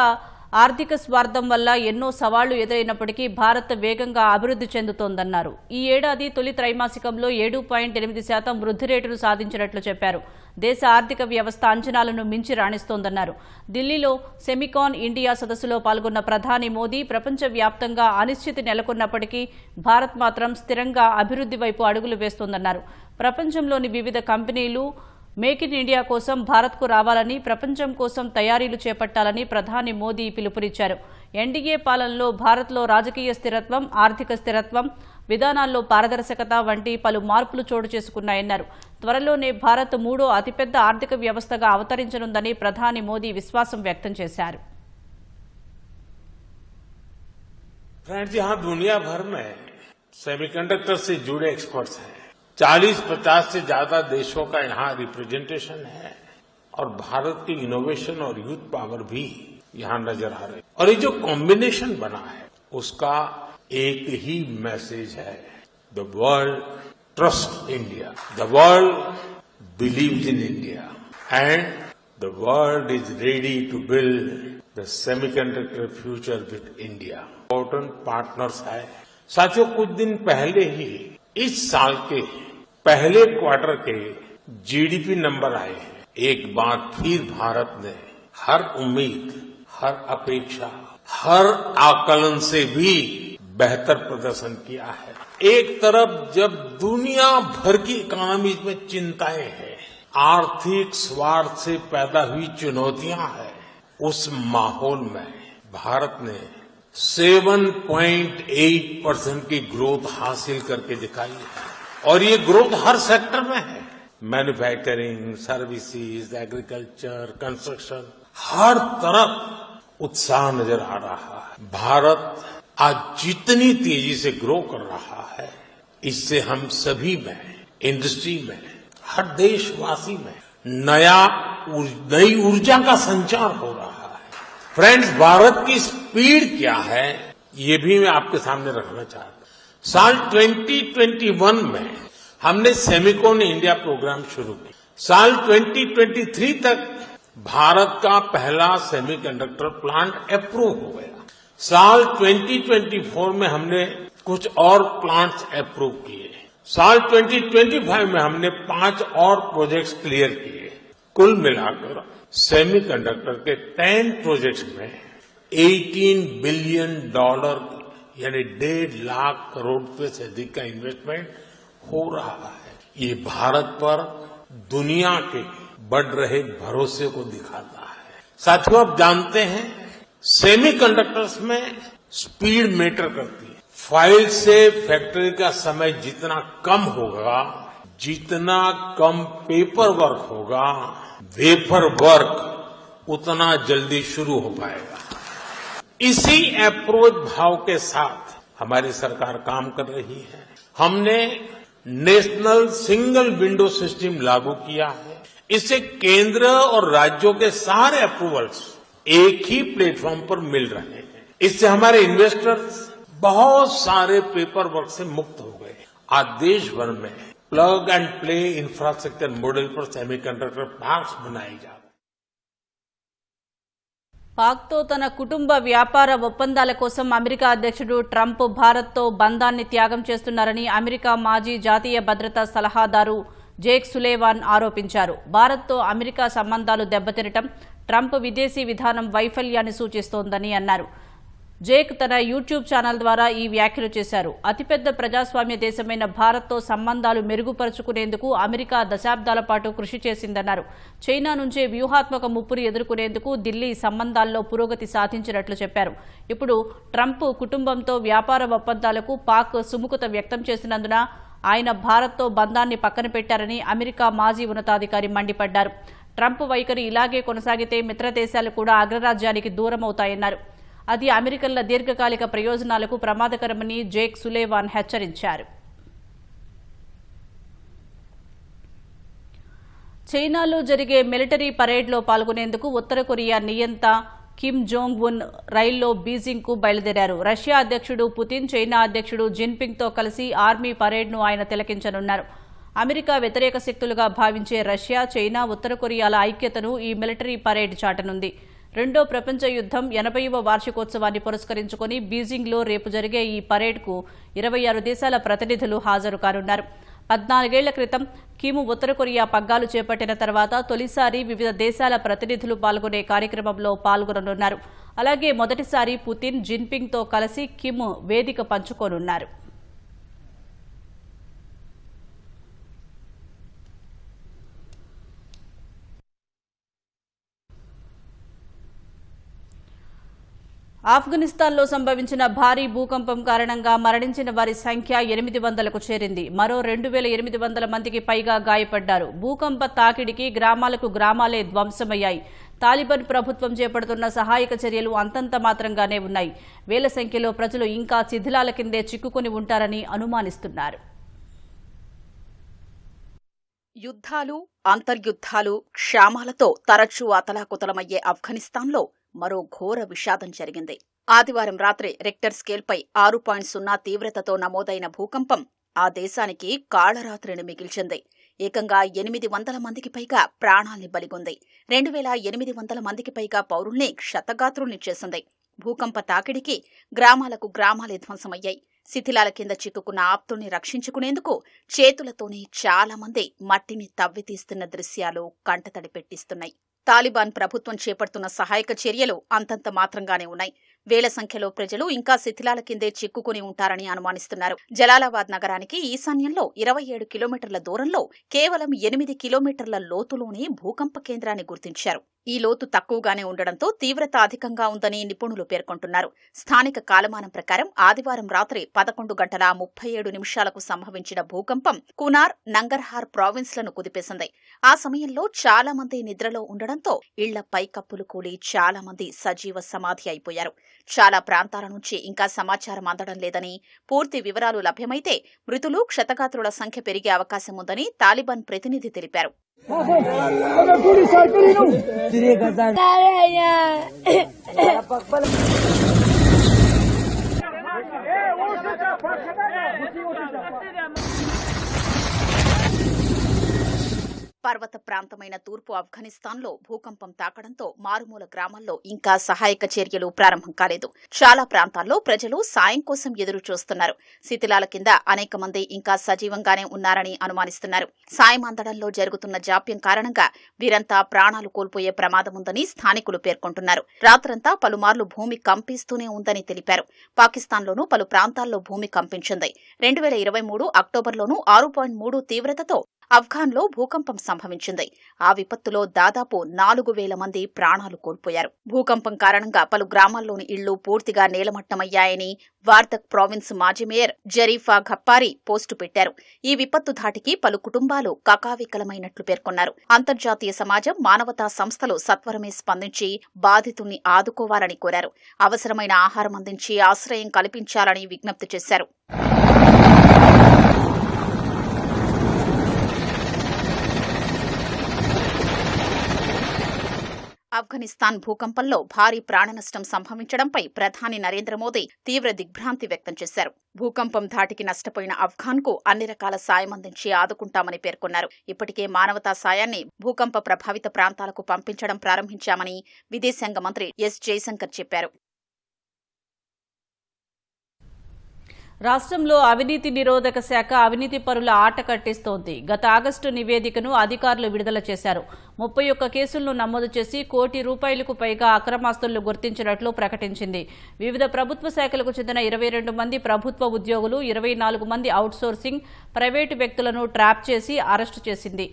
ఆర్థిక స్వార్థం వల్ల ఎన్నో సవాళ్లు ఎదురైనప్పటికీ భారత్ వేగంగా అభివృద్ధి చెందుతోందన్నారు. ఈ ఏడాది తొలి త్రైమాసికంలో 7.8% వృద్ధి రేటును సాధించినట్లు చెప్పారు. దేశ ఆర్థిక వ్యవస్థ అంచనాలను మించి రాణిస్తోందన్నారు. ఢిల్లీలో సెమికాన్ ఇండియా సదస్సులో పాల్గొన్న ప్రధాని మోదీ ప్రపంచవ్యాప్తంగా అనిశ్చితి నెలకొన్నప్పటికీ భారత్ మాత్రం స్థిరంగా అభివృద్ధి వైపు అడుగులు వేస్తోందన్నారు. ప్రపంచంలోని వివిధ కంపెనీలు మేక్ ఇన్ ఇండియా కోసం భారత్కు రావాలని, ప్రపంచం కోసం తయారీలు చేపట్టాలని ప్రధాని మోదీ పిలుపునిచ్చారు. ఎన్డీఏ పాలనలో భారత్లో రాజకీయ స్థిరత్వం, ఆర్థిక స్థిరత్వం, విధానాల్లో పారదర్శకత వంటి పలు మార్పులు చోటు చేసుకున్నాయన్నారు. త్వరలోనే భారత్ 3వ అతిపెద్ద ఆర్థిక వ్యవస్థగా అవతరించనుందని ప్రధాని మోదీ విశ్వాసం వ్యక్తం చేశారు. फ्रेंड्स, यहाँ दुनिया भर में सेमीकंडक्टर से जुड़े एक्सपर्ट्स हैं। 40-50 से ज्यादा देशों का यहाँ रिप्रेजेंटेशन है और भारत की इनोवेशन और यूथ पावर भी यहाँ नजर आ रही है। और ये जो कॉम्बिनेशन बना है उसका एक ही मैसेज है, the world trust India, the world believes in India and the world is ready to build the semiconductor future with India. Important partners है। साथियों, कुछ दिन पहले ही इस साल के पहले क्वार्टर के जीडीपी नंबर आए हैं। एक बार फिर भारत ने हर उम्मीद, हर अपेक्षा, हर आकलन से भी बेहतर प्रदर्शन किया है। एक तरफ जब दुनिया भर की इकोनॉमी में चिंताएं हैं, आर्थिक स्वार्थ से पैदा हुई चुनौतियां हैं, उस माहौल में भारत ने 7.8% की ग्रोथ हासिल करके दिखाई है और ये ग्रोथ हर सेक्टर में है। मैन्युफैक्चरिंग, सर्विसेज, एग्रीकल्चर, कंस्ट्रक्शन, हर तरफ उत्साह नजर आ रहा है। भारत आज जितनी तेजी से ग्रो कर रहा है, इससे हम सभी में, इंडस्ट्री में, हर देशवासी में नई ऊर्जा का संचार हो रहा है। फ्रेंड्स, भारत की स्पीड क्या है, ये भी मैं आपके सामने रखना चाहता हूं। साल 2021 में हमने सेमिकॉन इंडिया प्रोग्राम शुरू किया। साल 2023 तक भारत का पहला सेमीकंडक्टर प्लांट अप्रूव हो गया। साल 2024 में हमने कुछ और प्लांट्स अप्रूव किए। साल 2025 में हमने 5 और प्रोजेक्ट्स क्लियर किए। कुल मिलाकर सेमीकंडक्टर के 10 प्रोजेक्ट्स में $18 बिलियन यानी 1.5 लाख करोड़ रुपए से अधिक का इन्वेस्टमेंट हो रहा है। ये भारत पर दुनिया के बढ़ रहे भरोसे को दिखाता है। साथियों, आप जानते हैं सेमीकंडक्टर्स में स्पीड मैटर करती है। फाइल से फैक्ट्री का समय जितना कम होगा, जितना कम पेपर वर्क होगा, वेफर वर्क उतना जल्दी शुरू हो पाएगा। इसी अप्रोच भाव के साथ हमारी सरकार काम कर रही है। हमने नेशनल सिंगल विंडो सिस्टम लागू किया है। इससे केंद्र और राज्यों के सारे अप्रूवल्स एक ही प्लेटफॉर्म पर मिल रहे हैं। इससे हमारे इन्वेस्टर्स बहुत सारे पेपर वर्क से मुक्त हो गए। आज देश भर में plug and play infrastructure model पर सेमीकंडक्टर पार्क्स बनाए जा रहे हैं। పాక్తో తన కుటుంబ వ్యాపార ఒప్పందాల కోసం అమెరికా అధ్యక్షుడు ట్రంప్ భారత్తో బంధాన్ని త్యాగం చేస్తున్నారని అమెరికా మాజీ జాతీయ భద్రతా సలహాదారు జేక్ సులేవాన్ ఆరోపించారు. భారత్తో అమెరికా సంబంధాలు దెబ్బతినటం ట్రంప్ విదేశీ విధానం వైఫల్యాన్ని సూచిస్తోందని అన్నారు. జేక్ తన యూట్యూబ్ ఛానల్ ద్వారా ఈ వ్యాఖ్యలు చేశారు. అతిపెద్ద ప్రజాస్వామ్య దేశమైన భారత్తో సంబంధాలు మెరుగుపరుచుకునేందుకు అమెరికా దశాబ్దాల పాటు కృషి చేసిందన్నారు. చైనా నుంచే వ్యూహాత్మక ముప్పును ఎదుర్కొనేందుకు ఢిల్లీ సంబంధాల్లో పురోగతి సాధించినట్లు చెప్పారు. ఇప్పుడు ట్రంప్ కుటుంబంతో వ్యాపార ఒప్పందాలకు పాక్ సుముఖత వ్యక్తం చేసినందున ఆయన భారత్తో బంధాన్ని పక్కన పెట్టారని అమెరికా మాజీ ఉన్నతాధికారి మండిపడ్డారు. ట్రంప్ వైఖరి ఇలాగే కొనసాగితే మిత్రదేశాలు కూడా అగ్రరాజ్యానికి దూరమవుతాయన్నారు. అది అమెరికన్ల దీర్ఘకాలిక ప్రయోజనాలకు ప్రమాదకరమని జేక్ సులేవాన్ హెచ్చరించారు. చైనాలో జరిగే మిలిటరీ పరేడ్లో పాల్గొనేందుకు ఉత్తర కొరియా నియంత కిమ్ జోంగ్ ఉన్ రైల్లో బీజింగ్కు బయలుదేరారు. రష్యా అధ్యక్షుడు పుతిన్, చైనా అధ్యక్షుడు జిన్పింగ్తో కలిసి ఆర్మీ పరేడ్ను ఆయన తిలకించనున్నారు. అమెరికా వ్యతిరేక శక్తులుగా భావించే రష్యా, చైనా, ఉత్తర కొరియాల ఐక్యతను ఈ మిలిటరీ పరేడ్ చాటనుంది. రెండో ప్రపంచ యుద్దం 80వ వార్షికోత్సవాన్ని పురస్కరించుకుని బీజింగ్లో రేపు జరిగే ఈ పరేడ్కు 26 దేశాల ప్రతినిధులు హాజరు కానున్నారు. 14 ఏళ్ల క్రితం కిమ్ ఉత్తర కొరియా పగ్గాలు చేపట్టిన తర్వాత తొలిసారి వివిధ దేశాల ప్రతినిధులు పాల్గొనే కార్యక్రమంలో పాల్గొననున్నారు. అలాగే మొదటిసారి పుతిన్, జిన్పింగ్తో కలిసి కిమ్ వేదిక పంచుకోనున్నారు. ఆఫ్ఘనిస్తాన్లో సంభవించిన భారీ భూకంపం కారణంగా మరణించిన వారి సంఖ్య 800కు చేరింది. మరో 2800 మందికి పైగా గాయపడ్డారు. భూకంప తాకిడికి గ్రామాలకు గ్రామాలే ధ్వంసమయ్యాయి. తాలిబాన్ ప్రభుత్వం చేపడుతున్న సహాయక చర్యలు అంతంత మాత్రంగానే ఉన్నాయి. వేల సంఖ్యలో ప్రజలు ఇంకా శిథిలాల కిందే చిక్కుకుని ఉంటారని అనుమానిస్తున్నారు. యుద్ధాలు, అంతర్యుద్ధాలు, క్షామాలతో తరచూ అతలాకుతలమయ్యే ఆఫ్ఘనిస్తాన్లో మరో ఘోర విషాదం జరిగింది. ఆదివారం రాత్రి రిక్టర్ స్కేల్పై 6.0 తీవ్రతతో నమోదైన భూకంపం ఆ దేశానికి కాళరాత్రిని మిగిల్చింది. ఏకంగా 800 మందికి పైగా ప్రాణాల్ని బలిగొంది. 2800 మందికి పైగా పౌరుల్ని క్షతగాత్రుల్ని చేసింది. భూకంప తాకిడికి గ్రామాలకు గ్రామాలే ధ్వంసమయ్యాయి. శిథిలాల కింద చిక్కుకున్న ఆప్తుల్ని రక్షించుకునేందుకు చేతులతోనే చాలా మంది మట్టిని తవ్వితీస్తున్న దృశ్యాలు కంటతడి పెట్టిస్తున్నాయి. తాలిబాన్ ప్రభుత్వం చేపడుతున్న సహాయక చర్యలు అంతంత మాత్రంగానే ఉన్నాయి. వేల సంఖ్యలో ప్రజలు ఇంకా శిథిలాల కిందే చిక్కుకుని ఉంటారని అనుమానిస్తున్నారు. జలాలాబాద్ నగరానికి ఈశాన్యంలో 27 కిలోమీటర్ల దూరంలో కేవలం 8 కిలోమీటర్ల లోతులోనే భూకంప కేంద్రాన్ని గుర్తించారు. ఈ లోతు తక్కువగానే ఉండడంతో తీవ్రత అధికంగా ఉందని నిపుణులు పేర్కొంటున్నారు. స్థానిక కాలమానం ప్రకారం ఆదివారం రాత్రి 11:37 సంభవించిన భూకంపం కునార్, నంగర్హార్ ప్రావిన్స్లను కుదిపేసింది. ఆ సమయంలో చాలా మంది నిద్రలో ఉండడంతో ఇళ్ల పైకప్పులు కూలి చాలా మంది సజీవ సమాధి అయిపోయారు. చాలా ప్రాంతాల నుంచి ఇంకా సమాచారం అందడం లేదని, పూర్తి వివరాలు లభ్యమైతే మృతులు, క్షతగాత్రుల సంఖ్య పెరిగే అవకాశం ఉందని తాలిబాన్ ప్రతినిధి తెలిపారు. పర్వత ప్రాంతమైన తూర్పు ఆఫ్ఘనిస్తాన్లో భూకంపం తాకడంతో మారుమూల గ్రామాల్లో ఇంకా సహాయక చర్యలు ప్రారంభం కాలేదు. చాలా ప్రాంతాల్లో ప్రజలు సాయం కోసం ఎదురు చూస్తున్నారు. శిథిలాల కింద అనేక మంది ఇంకా సజీవంగానే ఉన్నారని అనుమానిస్తున్నారు. సాయం అందడంలో జరుగుతున్న జాప్యం కారణంగా వీరంతా ప్రాణాలు కోల్పోయే ప్రమాదముందని స్థానికులు పేర్కొంటున్నారు. రాత్రంతా పలుమార్లు భూమి కంపిస్తూనే ఉందని తెలిపారు. పాకిస్తాన్లోనూ పలు ప్రాంతాల్లో భూమి కంపించింది. 2023 అక్టోబర్లోనూ 6.3 తీవ్రతతో ఆఫ్ఘాన్లో భూకంపం సంభవించింది. ఆ విపత్తులో దాదాపు 4,000 మంది ప్రాణాలు కోల్పోయారు. భూకంపం కారణంగా పలు గ్రామాల్లోని ఇళ్లు పూర్తిగా నేలమట్టమయ్యాయని వార్దక్ ప్రావిన్స్ మాజీ మేయర్ జరీఫా ఘప్పారి పోస్టు పెట్టారు. ఈ విపత్తు ధాటికి పలు కుటుంబాలు కకావికలమైనట్లు పేర్కొన్నారు. అంతర్జాతీయ సమాజం, మానవతా సంస్థలు సత్వరమే స్పందించి బాధితుల్ని ఆదుకోవాలని కోరారు. అవసరమైన ఆహారం అందించి ఆశ్రయం కల్పించాలని విజ్ఞప్తి చేశారు. ఆఫ్ఘనిస్తాన్ భూకంపంలో భారీ ప్రాణనష్టం సంభవించడంపై ప్రధాని నరేంద్ర మోదీ తీవ్ర దిగ్భ్రాంతి వ్యక్తం చేశారు. భూకంపం ధాటికి నష్టపోయిన ఆఫ్ఘాన్కు అన్ని రకాల సాయం అందించి ఆదుకుంటామని పేర్కొన్నారు. ఇప్పటికే మానవతా సాయాన్ని భూకంప ప్రభావిత ప్రాంతాలకు పంపించడం ప్రారంభించామని విదేశాంగ మంత్రి ఎస్ జయశంకర్ చెప్పారు. రాష్ట్రంలో అవినీతి నిరోధక శాఖ అవినీతి పరుల ఆట కట్టిస్తోంది. గత ఆగస్టు నివేదికను అధికారులు విడుదల చేశారు. 31 కేసులను నమోదు చేసి ₹1 కోటికి పైగా అక్రమాస్తులను గుర్తించినట్లు ప్రకటించింది. వివిధ ప్రభుత్వ శాఖలకు చెందిన 22 మంది ప్రభుత్వ ఉద్యోగులు, 24 మంది అవుట్సోర్సింగ్, ప్రైవేటు వ్యక్తులను ట్రాప్ చేసి అరెస్టు చేసింది.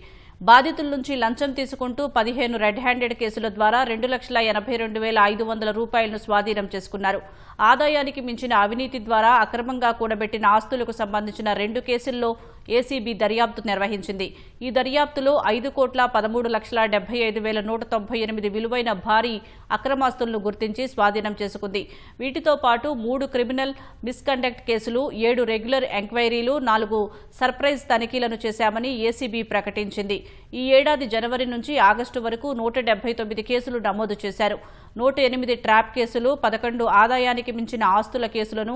బాధితుల నుంచి లంచం తీసుకుంటూ 15 రెడ్ హ్యాండెడ్ కేసుల ద్వారా ₹2,82,500 స్వాధీనం చేసుకున్నారు. ఆదాయానికి మించిన అవినీతి ద్వారా అక్రమంగా కూడబెట్టిన ఆస్తులకు సంబంధించిన 2 కేసుల్లో ఏసీబీ దర్యాప్తు నిర్వహించింది. ఈ దర్యాప్తులో ₹5,13,75,198 విలువైన భారీ అక్రమాస్తులను గుర్తించి స్వాధీనం చేసుకుంది. వీటితో పాటు 3 క్రిమినల్ మిస్కండక్ట్ కేసులు, 7 రెగ్యులర్ ఎంక్వైరీలు, 4 సర్ప్రైజ్ తనిఖీలను చేశామని ఏసీబీ ప్రకటించింది. ఈ ఏడాది జనవరి నుంచి ఆగస్టు వరకు 179 కేసులు నమోదు చేశారు. 108 ట్రాప్ కేసులు, 11 ఆదాయానికి మించిన ఆస్తుల కేసులను,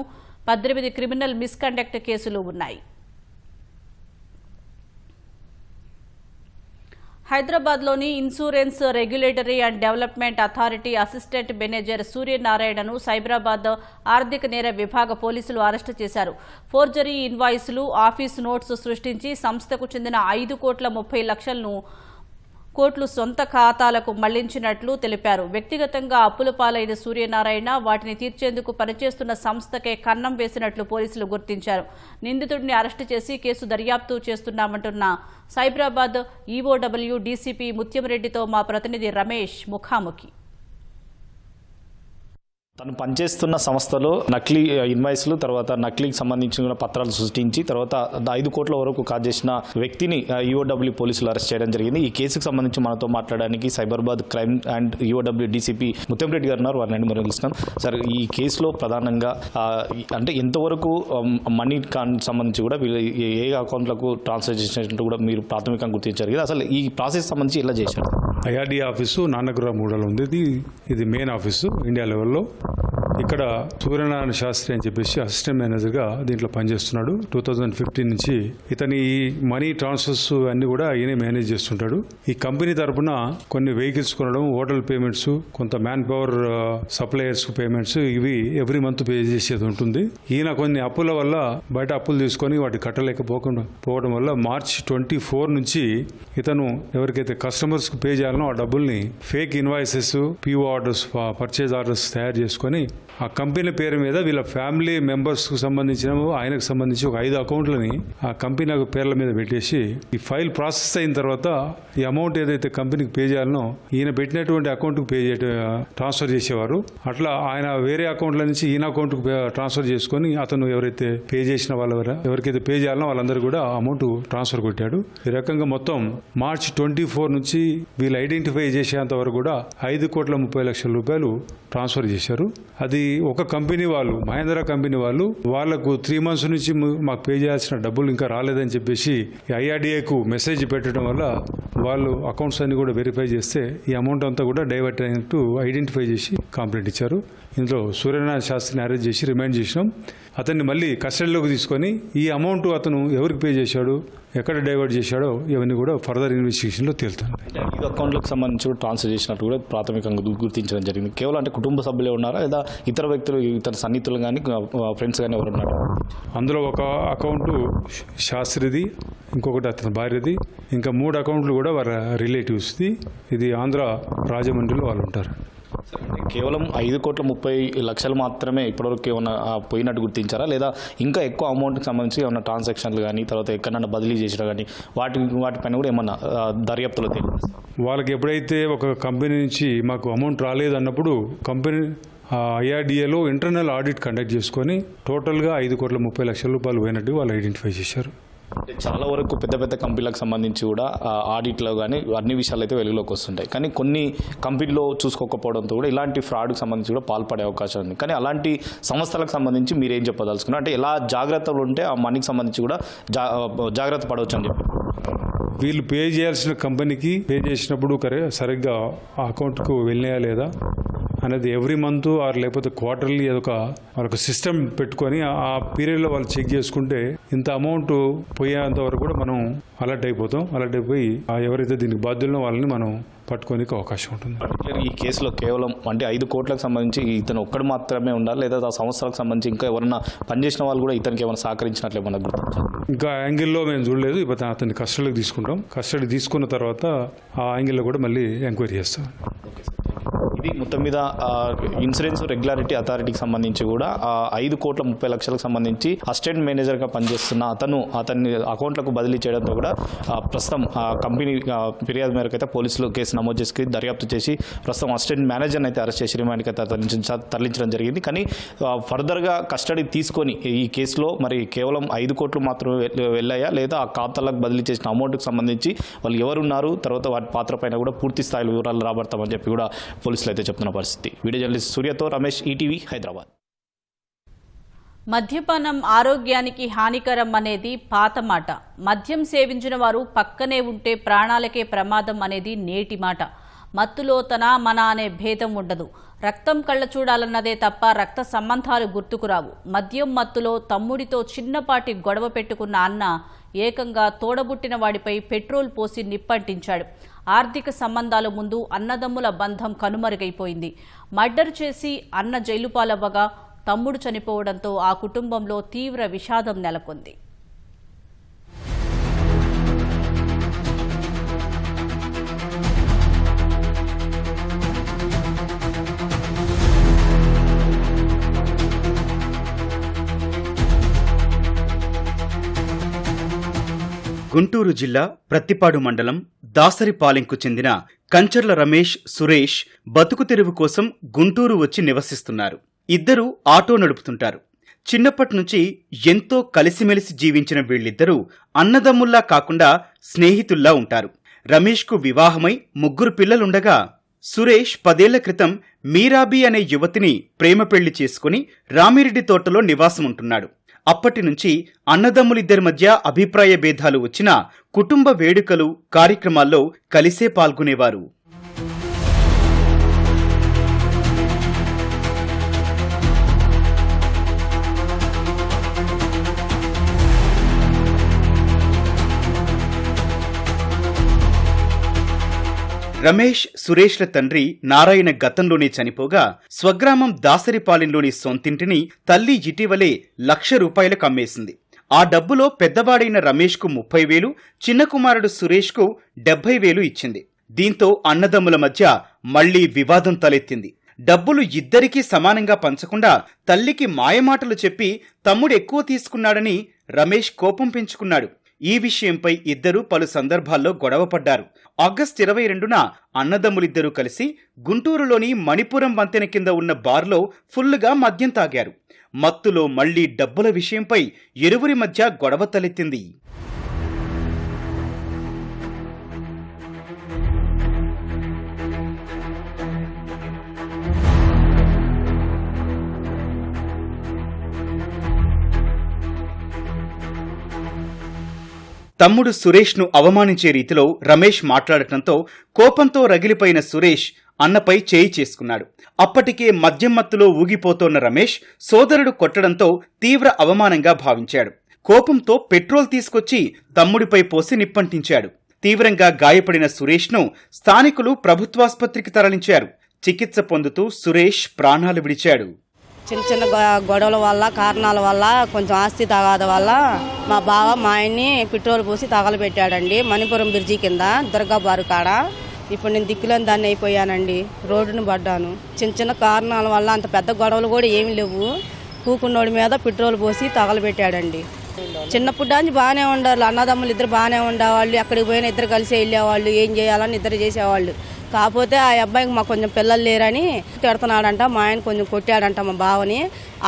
18 క్రిమినల్ మిస్కండక్ట్ కేసులు ఉన్నాయి. హైదరాబాద్లోని insurance regulatory and development authority assistant manager సూర్యనారాయణను సైబరాబాద్ ఆర్థిక నేర విభాగ పోలీసులు అరెస్టు చేశారు. ఫోర్జరీ ఇన్వాయిస్లు, ఆఫీస్ నోట్స్ సృష్టించి సంస్థకు చెందిన 5,30,00,000 కోట్లు సొంత ఖాతాలకు మళ్లించినట్లు తెలిపారు. వ్యక్తిగతంగా అప్పుల పాలైన సూర్యనారాయణ వాటిని తీర్చేందుకు పనిచేస్తున్న సంస్థకే కన్నం వేసినట్లు పోలీసులు గుర్తించారు. నిందితుడిని అరెస్టు చేసి కేసు దర్యాప్తు చేస్తున్నామంటున్న సైబరాబాద్ ఈఓడబ్ల్యూ డీసీపీ ముత్యంరెడ్డితో మా ప్రతినిధి రమేష్ ముఖాముఖి. తను పనిచేస్తున్న సంస్థలో నకిలీ ఇన్వాయిస్లు, తర్వాత నకిలీకి సంబంధించిన పత్రాలు సృష్టించి తర్వాత 5 కోట్ల వరకు కాజేసిన వ్యక్తిని ఈఓడబ్ల్యూ పోలీసులు అరెస్ట్ చేయడం జరిగింది. ఈ కేసుకు సంబంధించి మనతో మాట్లాడడానికి Cyberabad crime and EOW DCP Muthyam Reddy గారు ఉన్నారు. వారిని మనం తెలుస్తాం. సార్, ఈ కేసులో ప్రధానంగా అంటే ఎంతవరకు మనీ సంబంధించి కూడా వీళ్ళు ఏ అకౌంట్లకు ట్రాన్స్ఫర్ చేసినట్టు కూడా మీరు ప్రాథమికంగా గుర్తించారు కదా, అసలు ఈ ప్రాసెస్ సంబంధించి ఎలా చేశారు? ఐఆర్డీ ఆఫీసు నాన్నగ్రహ మూడలో ఉంది. ఇది మెయిన్ ఆఫీసు ఇండియా లెవెల్లో. ఇక్కడ సూర్యనారాయణ శాస్త్రి అని చెప్పేసి అసిస్టెంట్ మేనేజర్గా దీంట్లో పనిచేస్తున్నాడు. 2015 నుంచి ఇతని మనీ ట్రాన్స్ఫర్స్ అన్ని కూడా ఈయనే మేనేజ్ చేస్తుంటాడు. ఈ కంపెనీ తరఫున కొన్ని వెహికల్స్ కొనడం, హోటల్ పేమెంట్స్, కొంత మ్యాన్ పవర్ సప్లయర్స్ పేమెంట్స్, ఇవి ఎవ్రీ మంత్ పే చేసేది ఉంటుంది. ఈయన కొన్ని అప్పుల వల్ల బయట అప్పులు తీసుకొని వాటి కట్టలేకపోవడం వల్ల మార్చి 24 నుంచి ఇతను ఎవరికైతే కస్టమర్స్కి పే చేయాలనో ఆ డబ్బుల్ని fake invoices, PO orders, purchase orders తయారు చేసుకొని ఆ కంపెనీ పేరు మీద వీళ్ళ ఫ్యామిలీ మెంబర్స్కు సంబంధించిన ఆయనకు సంబంధించి ఒక 5 అకౌంట్లని ఆ కంపెనీ పేర్ల మీద పెట్టేసి ఈ ఫైల్ ప్రాసెస్ అయిన తర్వాత ఈ అమౌంట్ ఏదైతే కంపెనీకి పే చేయాలనో ఈయన పెట్టినటువంటి అకౌంట్కి ట్రాన్స్ఫర్ చేసేవారు. అట్లా ఆయన వేరే అకౌంట్ల నుంచి ఈయన అకౌంట్కి ట్రాన్స్ఫర్ చేసుకొని అతను ఎవరైతే పే చేసిన ఎవరికైతే పే చేయాలనో వాళ్ళందరూ కూడా అమౌంట్ ట్రాన్స్ఫర్ కొట్టాడు. ఈ రకంగా మొత్తం మార్చి 24 నుంచి వీళ్ళు ఐడెంటిఫై చేసేంత వరకు కూడా 5,30,00,000 ట్రాన్స్ఫర్ చేశారు. అది ఒక కంపెనీ వాళ్ళు, మహేంద్ర కంపెనీ వాళ్ళు, వాళ్లకు 3 months నుంచి మాకు పే చేయాల్సిన డబ్బులు ఇంకా రాలేదని చెప్పేసి IRDAకు మెసేజ్ పెట్టడం వల్ల వాళ్ళు అకౌంట్స్ అన్ని కూడా వెరిఫై చేస్తే ఈ అమౌంట్ అంతా కూడా డైవర్ట్ అయినట్టు ఐడెంటిఫై చేసి కంప్లైంట్ ఇచ్చారు. ఇందులో సూర్యనారాయణ శాస్త్రిని అరెస్ట్ చేసి రిమాండ్ చేసినాం. అతన్ని మళ్ళీ కస్టడీలోకి తీసుకొని ఈ అమౌంట్ అతను ఎవరికి పే చేశాడు, ఎక్కడ డైవర్ట్ చేశాడో ఇవన్నీ కూడా ఫర్దర్ ఇన్వెస్టిగేషన్లో తేలుతాను. ఈ అకౌంట్లకు సంబంధించి ట్రాన్స్ఫర్ చేసినట్టు కూడా ప్రాథమికంగా గుర్తించడం జరిగింది. కేవలం అంటే కుటుంబ సభ్యులే ఉన్నారా లేదా ఇతర వ్యక్తులు, ఇతర సన్నిహితులు కానీ ఫ్రెండ్స్ కానీ ఎవరు ఉన్నారు? అందులో ఒక అకౌంట్ శాస్త్రిది, ఇంకొకటి అతని భార్యది, ఇంకా 3 అకౌంట్లు కూడా వారి రిలేటివ్స్ది. ఇది ఆంధ్ర రాజమండ్రిలో వాళ్ళు ఉంటారు. కేవలం 5,30,00,000 మాత్రమే ఇప్పటివరకు ఏమన్నా పోయినట్టు గుర్తించారా లేదా ఇంకా ఎక్కువ అమౌంట్కి సంబంధించి ఏమన్నా ట్రాన్సాక్షన్లు కానీ తర్వాత ఎక్కడన్నా బదిలీ చేసినా కానీ వాటిపైన కూడా ఏమన్నా దర్యాప్తులో తెలియదు? వాళ్ళకి ఎప్పుడైతే ఒక కంపెనీ నుంచి మాకు అమౌంట్ రాలేదు అన్నప్పుడు కంపెనీ IRDAలో ఇంటర్నల్ ఆడిట్ కండక్ట్ చేసుకొని టోటల్గా 5,30,00,000 పోయినట్టు వాళ్ళు ఐడెంటిఫై చేశారు. చాలా వరకు పెద్ద పెద్ద కంపెనీలకు సంబంధించి కూడా ఆడిట్లో కానీ అన్ని విషయాలు అయితే వెలుగులోకి వస్తుంటాయి. కానీ కొన్ని కంపెనీలో చూసుకోకపోవడంతో కూడా ఇలాంటి ఫ్రాడ్కి సంబంధించి కూడా పాల్పడే అవకాశం ఉంది. కానీ అలాంటి సంస్థలకు సంబంధించి మీరు ఏం చెప్పదలుచుకున్నారు? అంటే ఎలా జాగ్రత్తలు ఉంటే ఆ మనీకి సంబంధించి కూడా జాగ్రత్త పడవచ్చు అని చెప్పి వీళ్ళు పే చేయాల్సిన కంపెనీకి పే చేసినప్పుడు సరిగ్గా ఆ అకౌంట్కు వెళ్ళినాయా లేదా అనేది ఎవ్రీ మంత్ ఆర్ లేకపోతే క్వార్టర్లీ వాళ్ళొక సిస్టమ్ పెట్టుకొని ఆ పీరియడ్లో వాళ్ళు చెక్ చేసుకుంటే ఇంత అమౌంట్ పోయేంత వరకు కూడా మనం అలర్ట్ అయిపోతాం. అలర్ట్ అయిపోయి ఎవరైతే దీనికి బాధ్యులనో వాళ్ళని మనం పట్టుకోనికి అవకాశం ఉంటుంది. ఈ కేసులో కేవలం అంటే 5 కోట్లకు సంబంధించి ఇతను ఒక్కడు మాత్రమే ఉండాలి లేదా ఆ సంస్థలకు సంబంధించి ఇంకా ఎవరైనా పనిచేసిన వాళ్ళు కూడా ఇతనికి ఏమైనా సహకరించినట్లు ఏమన్నా గుర్తించాలి? ఇంకా యాంగిల్లో మేము చూడలేదు. ఇప్పుడు అతన్ని కస్టడీకి తీసుకుంటాం. కస్టడీ తీసుకున్న తర్వాత ఆ యాంగిల్లో కూడా మళ్ళీ ఎంక్వైరీ చేస్తాం. ఇది మొత్తం మీద ఇన్సూరెన్స్ రెగ్యులారిటీ అథారిటీకి సంబంధించి కూడా 5,30,00,000 సంబంధించి అసిస్టెంట్ మేనేజర్గా పనిచేస్తున్న అతన్ని అకౌంట్లకు బదిలీ చేయడంతో కూడా ప్రస్తుతం కంపెనీ ఫిర్యాదు మేరకు అయితే పోలీసులు కేసు నమోదు చేసి దర్యాప్తు చేసి ప్రస్తుతం అసిస్టెంట్ మేనేజర్ని అయితే అరెస్ట్ చేసి రిమాండ్కి అయితే తరలించడం జరిగింది. కానీ ఫర్దర్గా కస్టడీ తీసుకొని ఈ కేసులో మరి కేవలం 5 కోట్లు మాత్రమే వెళ్ళాయా లేదా ఆ ఖాతాలకు బదిలీ చేసిన అమౌంట్కి సంబంధించి వాళ్ళు ఎవరున్నారు, తర్వాత వాటి పాత్ర పైన కూడా పూర్తి స్థాయిలో వివరాలు రాబడతామని చెప్పి కూడా పోలీసులు అయితే చెప్తున్న పరిస్థితి. వీడియో జర్నలిస్ట్ సూర్యతో రమేష్, ఈటీవీ, హైదరాబాద్. మద్యపానం ఆరోగ్యానికి హానికరం అనేది పాత మాట. మద్యం సేవించిన వారు పక్కనే ఉంటే ప్రాణాలకే ప్రమాదం అనేది నేటి మాట. మత్తులో తన మన అనే భేదం ఉండదు. రక్తం కళ్ళ చూడాలన్నదే తప్ప రక్త సంబంధాలు గుర్తుకురావు. మద్యం మత్తులో తమ్ముడితో చిన్నపాటి గొడవ పెట్టుకున్న అన్న ఏకంగా తోడబుట్టిన వాడిపై పెట్రోల్ పోసి నిప్పంటించాడు. ఆర్థిక సంబంధాల ముందు అన్నదమ్ముల బంధం కనుమరుగైపోయింది. మర్డర్ చేసి అన్న జైలు పాలవ్వగా తమ్ముడు చనిపోవడంతో ఆ కుటుంబంలో తీవ్ర విషాదం నెలకొంది. గుంటూరు జిల్లా ప్రత్తిపాడు మండలం దాసరిపాలెంకు చెందిన కంచర్ల రమేష్, సురేష్ బతుకు తెరువు కోసం గుంటూరు వచ్చి నివసిస్తున్నారు. ఇద్దరూ ఆటో నడుపుతుంటారు. చిన్నప్పటి నుంచి ఎంతో కలిసిమెలిసి జీవించిన వీళ్ళిద్దరూ అన్నదమ్ముల్లా కాకుండా స్నేహితుల్లా ఉంటారు. రమేష్కు వివాహమై 3 పిల్లలుండగా సురేష్ 10 ఏళ్ల క్రితం మీరాబీ అనే యువతిని ప్రేమ పెళ్లి చేసుకుని రామిరెడ్డి తోటలో నివాసముంటున్నాడు. అప్పటి నుంచి అన్నదమ్ములిద్దరి మధ్య అభిప్రాయ భేదాలు వచ్చినా కుటుంబ వేడుకలు, కార్యక్రమాల్లో కలిసే పాల్గొనేవారు. రమేష్, సురేష్ల తండ్రి నారాయణ గతంలోనే చనిపోగా స్వగ్రామం దాసరిపాలెంలోని సొంతింటిని తల్లి ఇటీవలే ₹1,00,000 అమ్మేసింది. ఆ డబ్బులో పెద్దవాడైన రమేష్కు 30,000, చిన్న కుమారుడు సురేష్కు 70,000 ఇచ్చింది. దీంతో అన్నదమ్ముల మధ్య మళ్లీ వివాదం తలెత్తింది. డబ్బులు ఇద్దరికీ సమానంగా పంచకుండా తల్లికి మాయమాటలు చెప్పి తమ్ముడు ఎక్కువ తీసుకున్నాడని రమేష్ కోపం పెంచుకున్నాడు. ఈ విషయంపై ఇద్దరూ పలు సందర్భాల్లో గొడవపడ్డారు. ఆగస్టు 22న అన్నదమ్ములిద్దరూ కలిసి గుంటూరులోని మణిపురం వంతెన కింద ఉన్న బార్లో ఫుల్లుగా మద్యం తాగారు. మత్తులో మళ్లీ డబ్బుల విషయంపై ఇరువురి మధ్య గొడవ తలెత్తింది. తమ్ముడు సురేష్ను అవమానించే రీతిలో రమేష్ మాట్లాడటంతో కోపంతో రగిలిపోయిన సురేష్ అన్నపై చేయి చేసుకున్నాడు. అప్పటికే మద్యం మత్తులో ఊగిపోతోన్న రమేష్ సోదరుడు కొట్టడంతో తీవ్ర అవమానంగా భావించాడు. కోపంతో పెట్రోల్ తీసుకొచ్చి తమ్ముడిపై పోసి నిప్పంటించాడు. తీవ్రంగా గాయపడిన సురేష్ను స్థానికులు ప్రభుత్వాసుపత్రికి తరలించారు. చికిత్స పొందుతూ సురేష్ ప్రాణాలు విడిచాడు. చిన్న చిన్న గొడవల వల్ల కారణాల వల్ల కొంచెం ఆస్తి తగాద వల్ల మా బావ మా ఆయన్ని పెట్రోల్ పోసి తగలబెట్టాడండి. మణిపురం బ్రిడ్జి కింద దుర్గా బారు కాడ. ఇప్పుడు నేను దిక్కులేని దాన్ని అయిపోయానండి. రోడ్డును పడ్డాను. చిన్న చిన్న కారణాల వల్ల అంత పెద్ద గొడవలు కూడా ఏమీ లేవు. కూకున్నోడి మీద పెట్రోల్ పోసి తగలబెట్టాడండి. చిన్నప్పుడు దాన్ని బాగానే ఉండాలి. అన్నదమ్ములు ఇద్దరు బాగానే ఉండేవాళ్ళు. ఎక్కడికి పోయినా ఇద్దరు కలిసి వెళ్ళేవాళ్ళు. ఏం చేయాలని ఇద్దరు చేసేవాళ్ళు. కాకపోతే ఆ అబ్బాయికి మాకు కొంచెం పిల్లలు లేరని తిడుతున్నాడంట. మా ఆయన కొంచెం కొట్టాడంట మా బావని.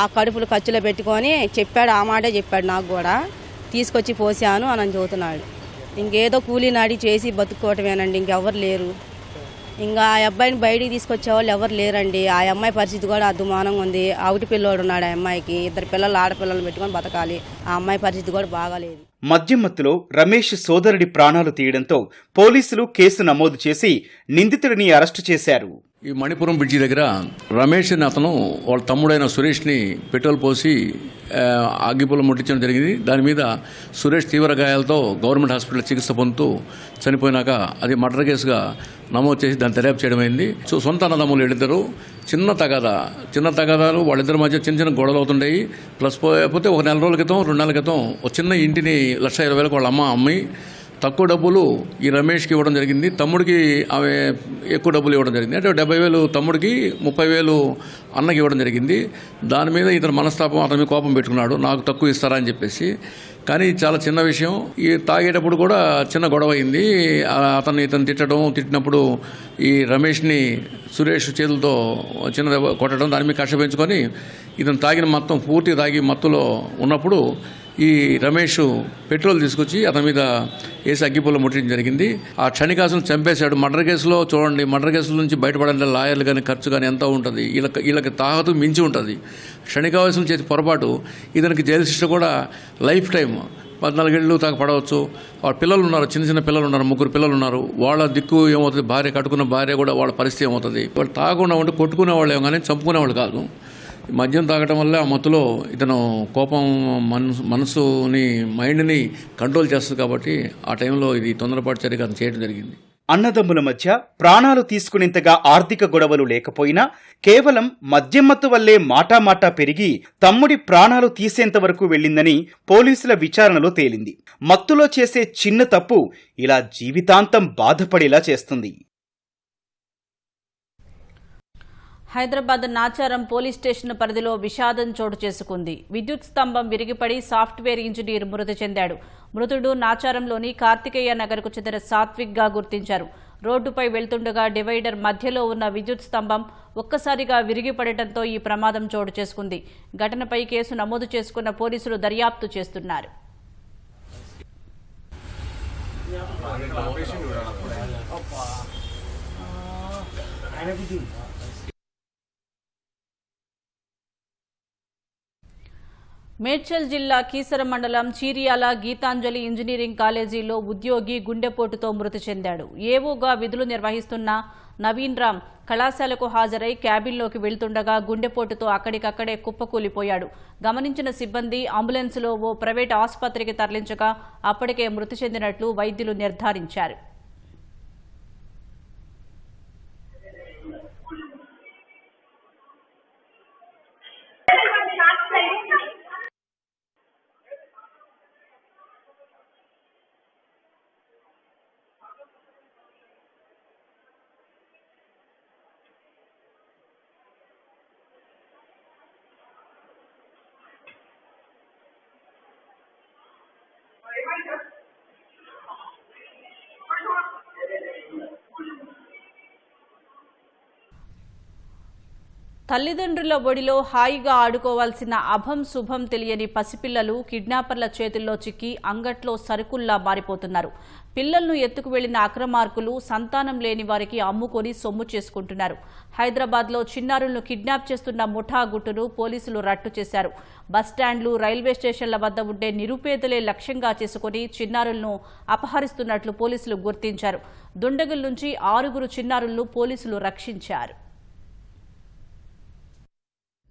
ఆ కడుపులు ఖర్చులో పెట్టుకొని చెప్పాడు. ఆ మాటే చెప్పాడు నాకు కూడా. తీసుకొచ్చి పోసాను అని చెబుతున్నాడు. ఇంకేదో కూలీ నాడి చేసి బతుక్కోవటమేనండి. ఇంకెవరు లేరు. ఇంకా ఆ అబ్బాయిని బయటికి తీసుకొచ్చేవాళ్ళు ఎవరు లేరండి. ఆ అమ్మాయి పరిస్థితి కూడా అద్దుమానంగా ఉంది. ఆవిటి పిల్లోడు ఉన్నాడు. ఆ అమ్మాయికి ఇద్దరు పిల్లలు ఆడపిల్లలు పెట్టుకొని బతకాలి. ఆ అమ్మాయి పరిస్థితి కూడా బాగాలేదు. మద్యం మత్తులో రమేష్ సోదరుడి ప్రాణాలు తీయడంతో పోలీసులు కేసు నమోదు చేసి నిందితుడిని అరెస్టు చేశారు. ఈ మణిపురం బ్రిడ్జి దగ్గర రమేష్ అని అతను వాళ్ళ తమ్ముడైన సురేష్ని పెట్రోల్ పోసి అగ్గిపుల్ల ముట్టించడం జరిగింది. దాని మీద సురేష్ తీవ్ర గాయాలతో గవర్నమెంట్ హాస్పిటల్ చికిత్స పొందుతూ చనిపోయినాక అది మర్డర్ కేసుగా నమోదు చేసి దాన్ని దర్యాప్తు చేయడం అయింది. సో సొంత అన్నదమ్ములు వీళ్ళిద్దరు చిన్న తగాదాలు వాళ్ళిద్దరి మధ్య చిన్న చిన్న గొడవలు అవుతుంటాయి. ప్లస్ పోతే ఒక నెల రోజుల క్రితం 2 నెలల క్రితం ఒక చిన్న ఇంటిని 1,20,000 వాళ్ళ అమ్మి తక్కువ డబ్బులు ఈ రమేష్కి ఇవ్వడం జరిగింది. తమ్ముడికి ఆమె ఎక్కువ డబ్బులు ఇవ్వడం జరిగింది. అంటే 70,000 తమ్ముడికి 30,000 అన్నకి ఇవ్వడం జరిగింది. దాని మీద ఇతను మనస్తాపం, అతని మీద కోపం పెట్టుకున్నాడు. నాకు తక్కువ ఇస్తారా అని చెప్పేసి. కానీ చాలా చిన్న విషయం. ఈ తాగేటప్పుడు కూడా చిన్న గొడవ అయింది. ఇతను తిట్టినప్పుడు ఈ రమేష్ని సురేష్ చేతులతో చిన్న కొట్టడం, దాని మీద కక్ష పెంచుకొని ఇతను పూర్తిగా తాగి మత్తులో ఉన్నప్పుడు ఈ రమేష్ పెట్రోల్ తీసుకొచ్చి అతని మీద వేసి అగ్గిపుల్ల ముట్టించడం జరిగింది. ఆ క్షణికాసును చంపేశాడు. మర్డర్ కేసులో చూడండి, మర్డర్ కేసుల నుంచి బయటపడాలంటే లాయర్లు కానీ ఖర్చు కానీ ఎంత ఉంటుంది. వీళ్ళకి తాహతు మించి ఉంటుంది. క్షణికావాసం చేసి పొరపాటు ఇతనికి జైలు శిక్ష కూడా లైఫ్ టైం 14 ఏళ్ళు దాకా పడవచ్చు. వాళ్ళ పిల్లలు ఉన్నారు, చిన్న చిన్న పిల్లలు ఉన్నారు, 3 పిల్లలు ఉన్నారు. వాళ్ళ దిక్కు ఏమవుతుంది, భార్య కట్టుకున్న భార్య కూడా వాళ్ళ పరిస్థితి ఏమవుతుంది. వాళ్ళు తాగకుండా ఉంటే కొట్టుకునే వాళ్ళు ఏమో కానీ చంపుకునేవాళ్ళు కాదు. మద్యం తాగటం వల్ల ఆ మత్తులో ఇతను కోపం మనసుని మైండ్ని కంట్రోల్ చేస్తుంది. కాబట్టి ఆ టైంలో ఇది తొందరపాటు చర్యగా చేయడం జరిగింది. అన్నదమ్ముల మధ్య ప్రాణాలు తీసుకునేంతగా ఆర్థిక గొడవలు లేకపోయినా కేవలం మద్యం మత్తు వల్లే మాటామాటా పెరిగి తమ్ముడి ప్రాణాలు తీసేంత వరకు వెళ్లిందని పోలీసుల విచారణలో తేలింది. మత్తులో చేసే చిన్న తప్పు ఇలా జీవితాంతం బాధపడేలా చేస్తుంది. హైదరాబాద్ నాచారం పోలీస్ స్టేషన్ పరిధిలో విషాదం చోటు చేసుకుంది. విద్యుత్ స్తంభం విరిగిపడి సాఫ్ట్వేర్ ఇంజనీర్ మృతి చెందాడు. మృతుడు నాచారంలోని కార్తికేయ నగర్కు చెందిన సాత్విక్గా గుర్తించారు. రోడ్డుపై వెళ్తుండగా డివైడర్ మధ్యలో ఉన్న విద్యుత్ స్తంభం ఒక్కసారిగా విరిగిపడటంతో ఈ ప్రమాదం చోటు చేసుకుంది. ఘటనపై కేసు నమోదు చేసుకున్న పోలీసులు దర్యాప్తు చేస్తున్నారు. మేడ్చల్ జిల్లా కీసర మండలం చీరియాల గీతాంజలి ఇంజనీరింగ్ కాలేజీలో ఉద్యోగి గుండెపోటుతో మృతి చెందాడు. ఏవోగా విధులు నిర్వహిస్తున్న నవీన్ రామ్ కళాశాలకు హాజరై క్యాబిన్లోకి వెళ్తుండగా గుండెపోటుతో అక్కడికక్కడే కుప్పకూలిపోయాడు. గమనించిన సిబ్బంది అంబులెన్సులో ఓ ప్రైవేట్ ఆసుపత్రికి తరలించగా అప్పటికే మృతి చెందినట్లు వైద్యులు నిర్ధారించారు. తల్లిదండ్రుల ఒడిలో హాయిగా ఆడుకోవాల్సిన అభం శుభం తెలియని పసిపిల్లలు కిడ్నాపర్ల చేతుల్లో చిక్కి అంగట్లో సరుకుల్లా మారిపోతున్నారు. పిల్లలను ఎత్తుకు వెళ్లిన అక్రమార్కులు సంతానం లేని వారికి అమ్ముకొని సొమ్ము చేసుకుంటున్నారు. హైదరాబాద్లో చిన్నారులను కిడ్నాప్ చేస్తున్న ముఠా గుట్టును పోలీసులు రట్టు చేశారు. బస్టాండ్లు, రైల్వే స్టేషన్ల వద్ద ఉండే నిరుపేదలే లక్ష్యంగా చేసుకుని చిన్నారులను అపహరిస్తున్నట్లు పోలీసులు గుర్తించారు. దుండగుల నుంచి 6 చిన్నారులను పోలీసులు రక్షించారు.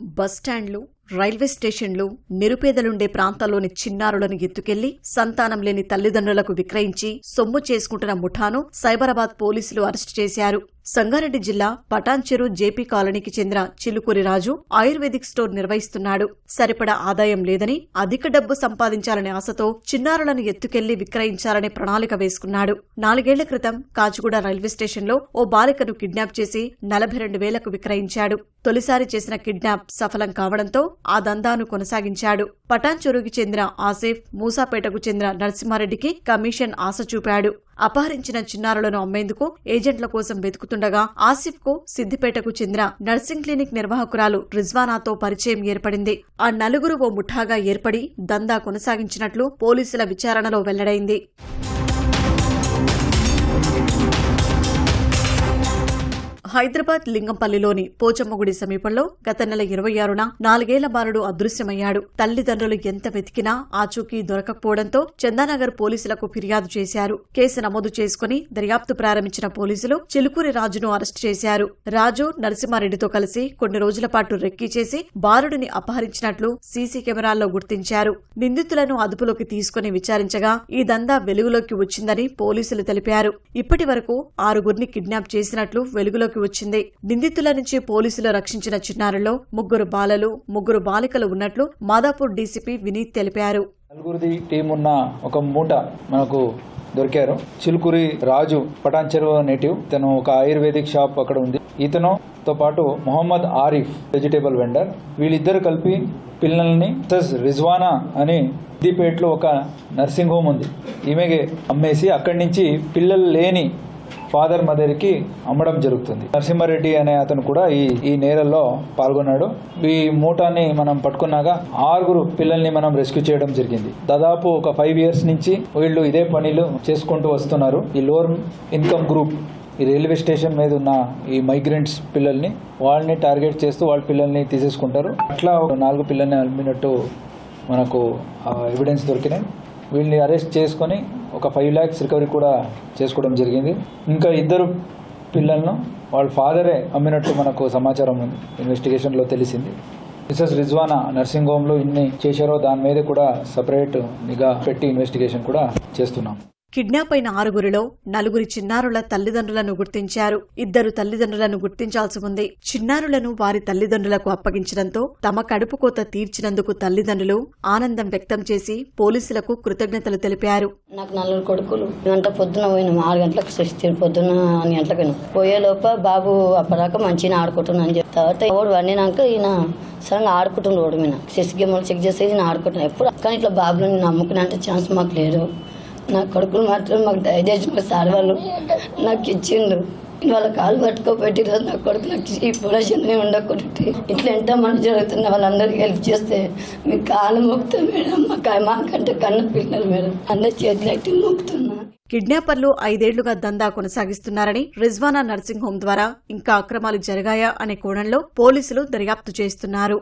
బస్టాండ్లు, రైల్వే స్టేషన్లు, నిరుపేదలుండే ప్రాంతాల్లోని చిన్నారులను ఎత్తుకెళ్లి సంతానం లేని తల్లిదండ్రులకు విక్రయించి సొమ్ము చేసుకుంటున్న ముఠాను సైబరాబాద్ పోలీసులు అరెస్టు చేశారు. సంగారెడ్డి జిల్లా పటాన్చెరు జేపీ కాలనీకి చెందిన చిలుకూరి రాజు ఆయుర్వేదిక్ స్టోర్ నిర్వహిస్తున్నాడు. సరిపడా ఆదాయం లేదని అధిక డబ్బు సంపాదించాలనే ఆశతో చిన్నారులను ఎత్తుకెళ్లి విక్రయించాలనే ప్రణాళిక వేసుకున్నాడు. 4 ఏళ్ల క్రితం కాచిగూడ రైల్వే స్టేషన్లో ఓ బాలికను కిడ్నాప్ చేసి 42,000కు విక్రయించాడు. తొలిసారి చేసిన కిడ్నాప్ సఫలం కావడంతో ఆ దందాను కొనసాగించాడు. పటాన్చెరుకి చెందిన ఆసిఫ్, మూసాపేటకు చెందిన నరసింహారెడ్డికి కమిషన్ ఆశ చూపాడు. అపహరించిన చిన్నారులను అమ్మేందుకు ఏజెంట్ల కోసం వెతుకుతుండగా ఆసిఫ్కు సిద్దిపేటకు చెందిన నర్సింగ్ క్లినిక్ నిర్వాహకురాలు రిజ్వానాతో పరిచయం ఏర్పడింది. ఆ 4 ఓ ముఠాగా ఏర్పడి దందా కొనసాగించినట్లు పోలీసుల విచారణలో వెల్లడైంది. హైదరాబాద్ లింగంపల్లిలోని పోచమ్మగుడి సమీపంలో గత నెల 26న 4 ఏళ్ల బాలుడు అదృశ్యమయ్యాడు. తల్లిదండ్రులు ఎంత వెతికినా ఆచూకీ దొరకకపోవడంతో చందానగర్ పోలీసులకు ఫిర్యాదు చేశారు. కేసు నమోదు చేసుకుని దర్యాప్తు ప్రారంభించిన పోలీసులు చిలుకూరి రాజును అరెస్టు చేశారు. రాజు నరసింహారెడ్డితో కలిసి కొన్ని రోజుల పాటు రెక్కీ చేసి బాలుడిని అపహరించినట్లు సీసీ కెమెరాల్లో గుర్తించారు. నిందితులను అదుపులోకి తీసుకుని విచారించగా ఈ దందా వెలుగులోకి వచ్చిందని పోలీసులు తెలిపారు. ఇప్పటి వరకు 6 కిడ్నాప్ చేసినట్లు వెలుగులోకి వచ్చింది. నిందితుల నుంచి పోలీసులు రక్షించిన చిన్నారుల్లో 3 బాలలు, 3 బాలికలు ఉన్నట్లు మాదాపూర్ డీసీపీ వినీత్ తెలిపారు. 4 టీం ఉన్న ఒక మూట మనకు దొరికారు. చిలుకూరి రాజు పటాన్చెరు నేటివ్. ఇతను ఒక ఆయుర్వేదిక్ షాప్ అక్కడ ఉంది. ఇతనుతో పాటు మొహమ్మద్ ఆరిఫ్ వెజిటేబుల్ వెండర్. వీళ్ళిద్దరు కలిపి పిల్లల్ని రిజ్వానా అని సిద్దిపేటలో ఒక నర్సింగ్ హోమ్ ఉంది, ఈమెకి అమ్మేసి అక్కడి నుంచి పిల్లలు లేని ఫాదర్ మదర్ కి అమ్మడం జరుగుతుంది. నరసింహారెడ్డి అనే అతను కూడా ఈ నేరల్లో పాల్గొన్నాడు. ఈ మూటాన్ని మనం పట్టుకున్నాక 6 పిల్లల్ని మనం రెస్క్యూ చేయడం జరిగింది. దాదాపు ఒక 5 years నుంచి వీళ్ళు ఇదే పనులు చేసుకుంటూ వస్తున్నారు. ఈ లోవర్ ఇన్కమ్ గ్రూప్ ఈ రైల్వే స్టేషన్ మీద ఉన్న ఈ మైగ్రెంట్స్ పిల్లల్ని వాళ్ళని టార్గెట్ చేస్తూ వాళ్ళ పిల్లల్ని తీసేసుకుంటారు. అట్లా 4 పిల్లల్ని అమ్మినట్టు మనకు ఎవిడెన్స్ దొరికినాయి. వీళ్ళని అరెస్ట్ చేసుకొని ఒక 5 lakhs రికవరీ కూడా చేసుకోవడం జరిగింది. ఇంకా 2 పిల్లలను వాళ్ళ ఫాదరే అమ్మినట్టు మనకు సమాచారం ఉంది. ఇన్వెస్టిగేషన్లో తెలిసింది. మిసెస్ రిజ్వానా నర్సింగ్ హోమ్లో ఇన్ని చేశారో దాని మీద కూడా సపరేట్ నిఘా పెట్టి ఇన్వెస్టిగేషన్ కూడా చేస్తున్నాం. కిడ్నాప్ అయిన 6లో 4 చిన్నారుల తల్లిదండ్రులను గుర్తించారు. 2 తల్లిదండ్రులను గుర్తించాల్సి ఉంది. చిన్నారులను వారి తల్లిదండ్రులకు అప్పగించడంతో తమ కడుపు కోత తీర్చినందుకు తల్లిదండ్రులు ఆనందం వ్యక్తం చేసి పోలీసులకు కృతజ్ఞతలు తెలిపారు. నాకు 4 కొడుకులు. గంట పొద్దున పోయినాం, 6 గంటలకు 6 పొద్దున 6 గంటలకు పోయినాం. పోయే లోప బాబు అప్పటిదాకా మంచిగా ఆడుకుంటున్నా అని చెప్తా. తర్వాత ఓడి వండినాక ఈయన సడన్గా ఆడుకుంటున్నాడు. రోడ్డు మీద చెస్ గేమ్లు చెక్ చేసేది నేను ఆడుకుంటున్నాను ఎప్పుడు. కానీ ఇట్లా బాబులను నమ్ముకునే అంటే ఛాన్స్ మాకు లేదు. నా కొడుకులు మాత్రం మాకు దయచేసి సార్ వాళ్ళు నాకు ఇచ్చిండు. వాళ్ళ కాలు పట్టుకోబెట్టి నా కొడుకు నాకు ఈ పొజిషన్నే ఉండకూడదు. ఇట్లా ఎంతమంది జరుగుతున్న వాళ్ళందరికీ హెల్ప్ చేస్తే మీ కాలు మోపుతాం మేడం. మాకంటే కన్న పిల్లలు మేడం, అందరి చేతులు ఎట్టి మోపుతున్నా. కిడ్నాపర్లు 5 ఏళ్లుగా దందా కొనసాగిస్తున్నారని, రిజ్వానా నర్సింగ్ హోం ద్వారా ఇంకా అక్రమాలు జరిగాయా అనే కోణంలో పోలీసులు దర్యాప్తు చేస్తున్నారు.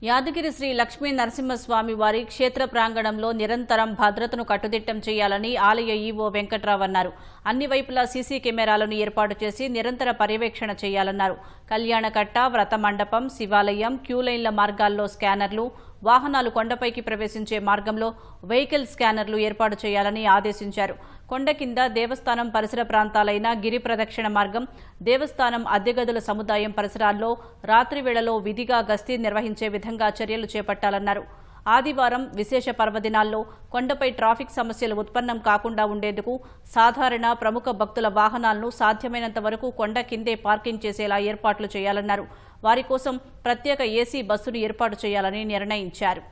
యాదగిరి శ్రీ లక్ష్మీ నరసింహస్వామి వారి క్షేత్ర ప్రాంగణంలో నిరంతరం భద్రతను కట్టుదిట్టం చేయాలని ఆలయ ఈవో వెంకట్రావు అన్నారు. అన్ని వైపులా సీసీ కెమెరాలను ఏర్పాటు చేసి నిరంతర పర్యవేక్షణ చేయాలన్నారు. కళ్యాణకట్ట, వ్రత మండపం, శివాలయం, క్యూలైన్ల మార్గాల్లో స్కానర్లు, వాహనాలు కొండపైకి ప్రవేశించే మార్గంలో వెహికల్ స్కానర్లు ఏర్పాటు చేయాలని ఆదేశించారు. కొండ కింద దేవస్థానం పరిసర ప్రాంతాలైన గిరి ప్రదక్షిణ మార్గం, దేవస్థానం అద్దెగదుల సముదాయం పరిసరాల్లో రాత్రి వేళలో విధిగా గస్తీ నిర్వహించే విధంగా చర్యలు చేపట్టాలన్నారు. ఆదివారం, విశేష పర్వదినాల్లో కొండపై ట్రాఫిక్ సమస్యలు ఉత్పన్నం కాకుండా ఉండేందుకు సాధారణ ప్రముఖ భక్తుల వాహనాలను సాధ్యమైనంత వరకు కొండ కిందే పార్కింగ్ చేసేలా ఏర్పాట్లు చేయాలన్నారు. వారి కోసం ప్రత్యేక ఏసీ బస్సును ఏర్పాటు చేయాలని నిర్ణయించారు.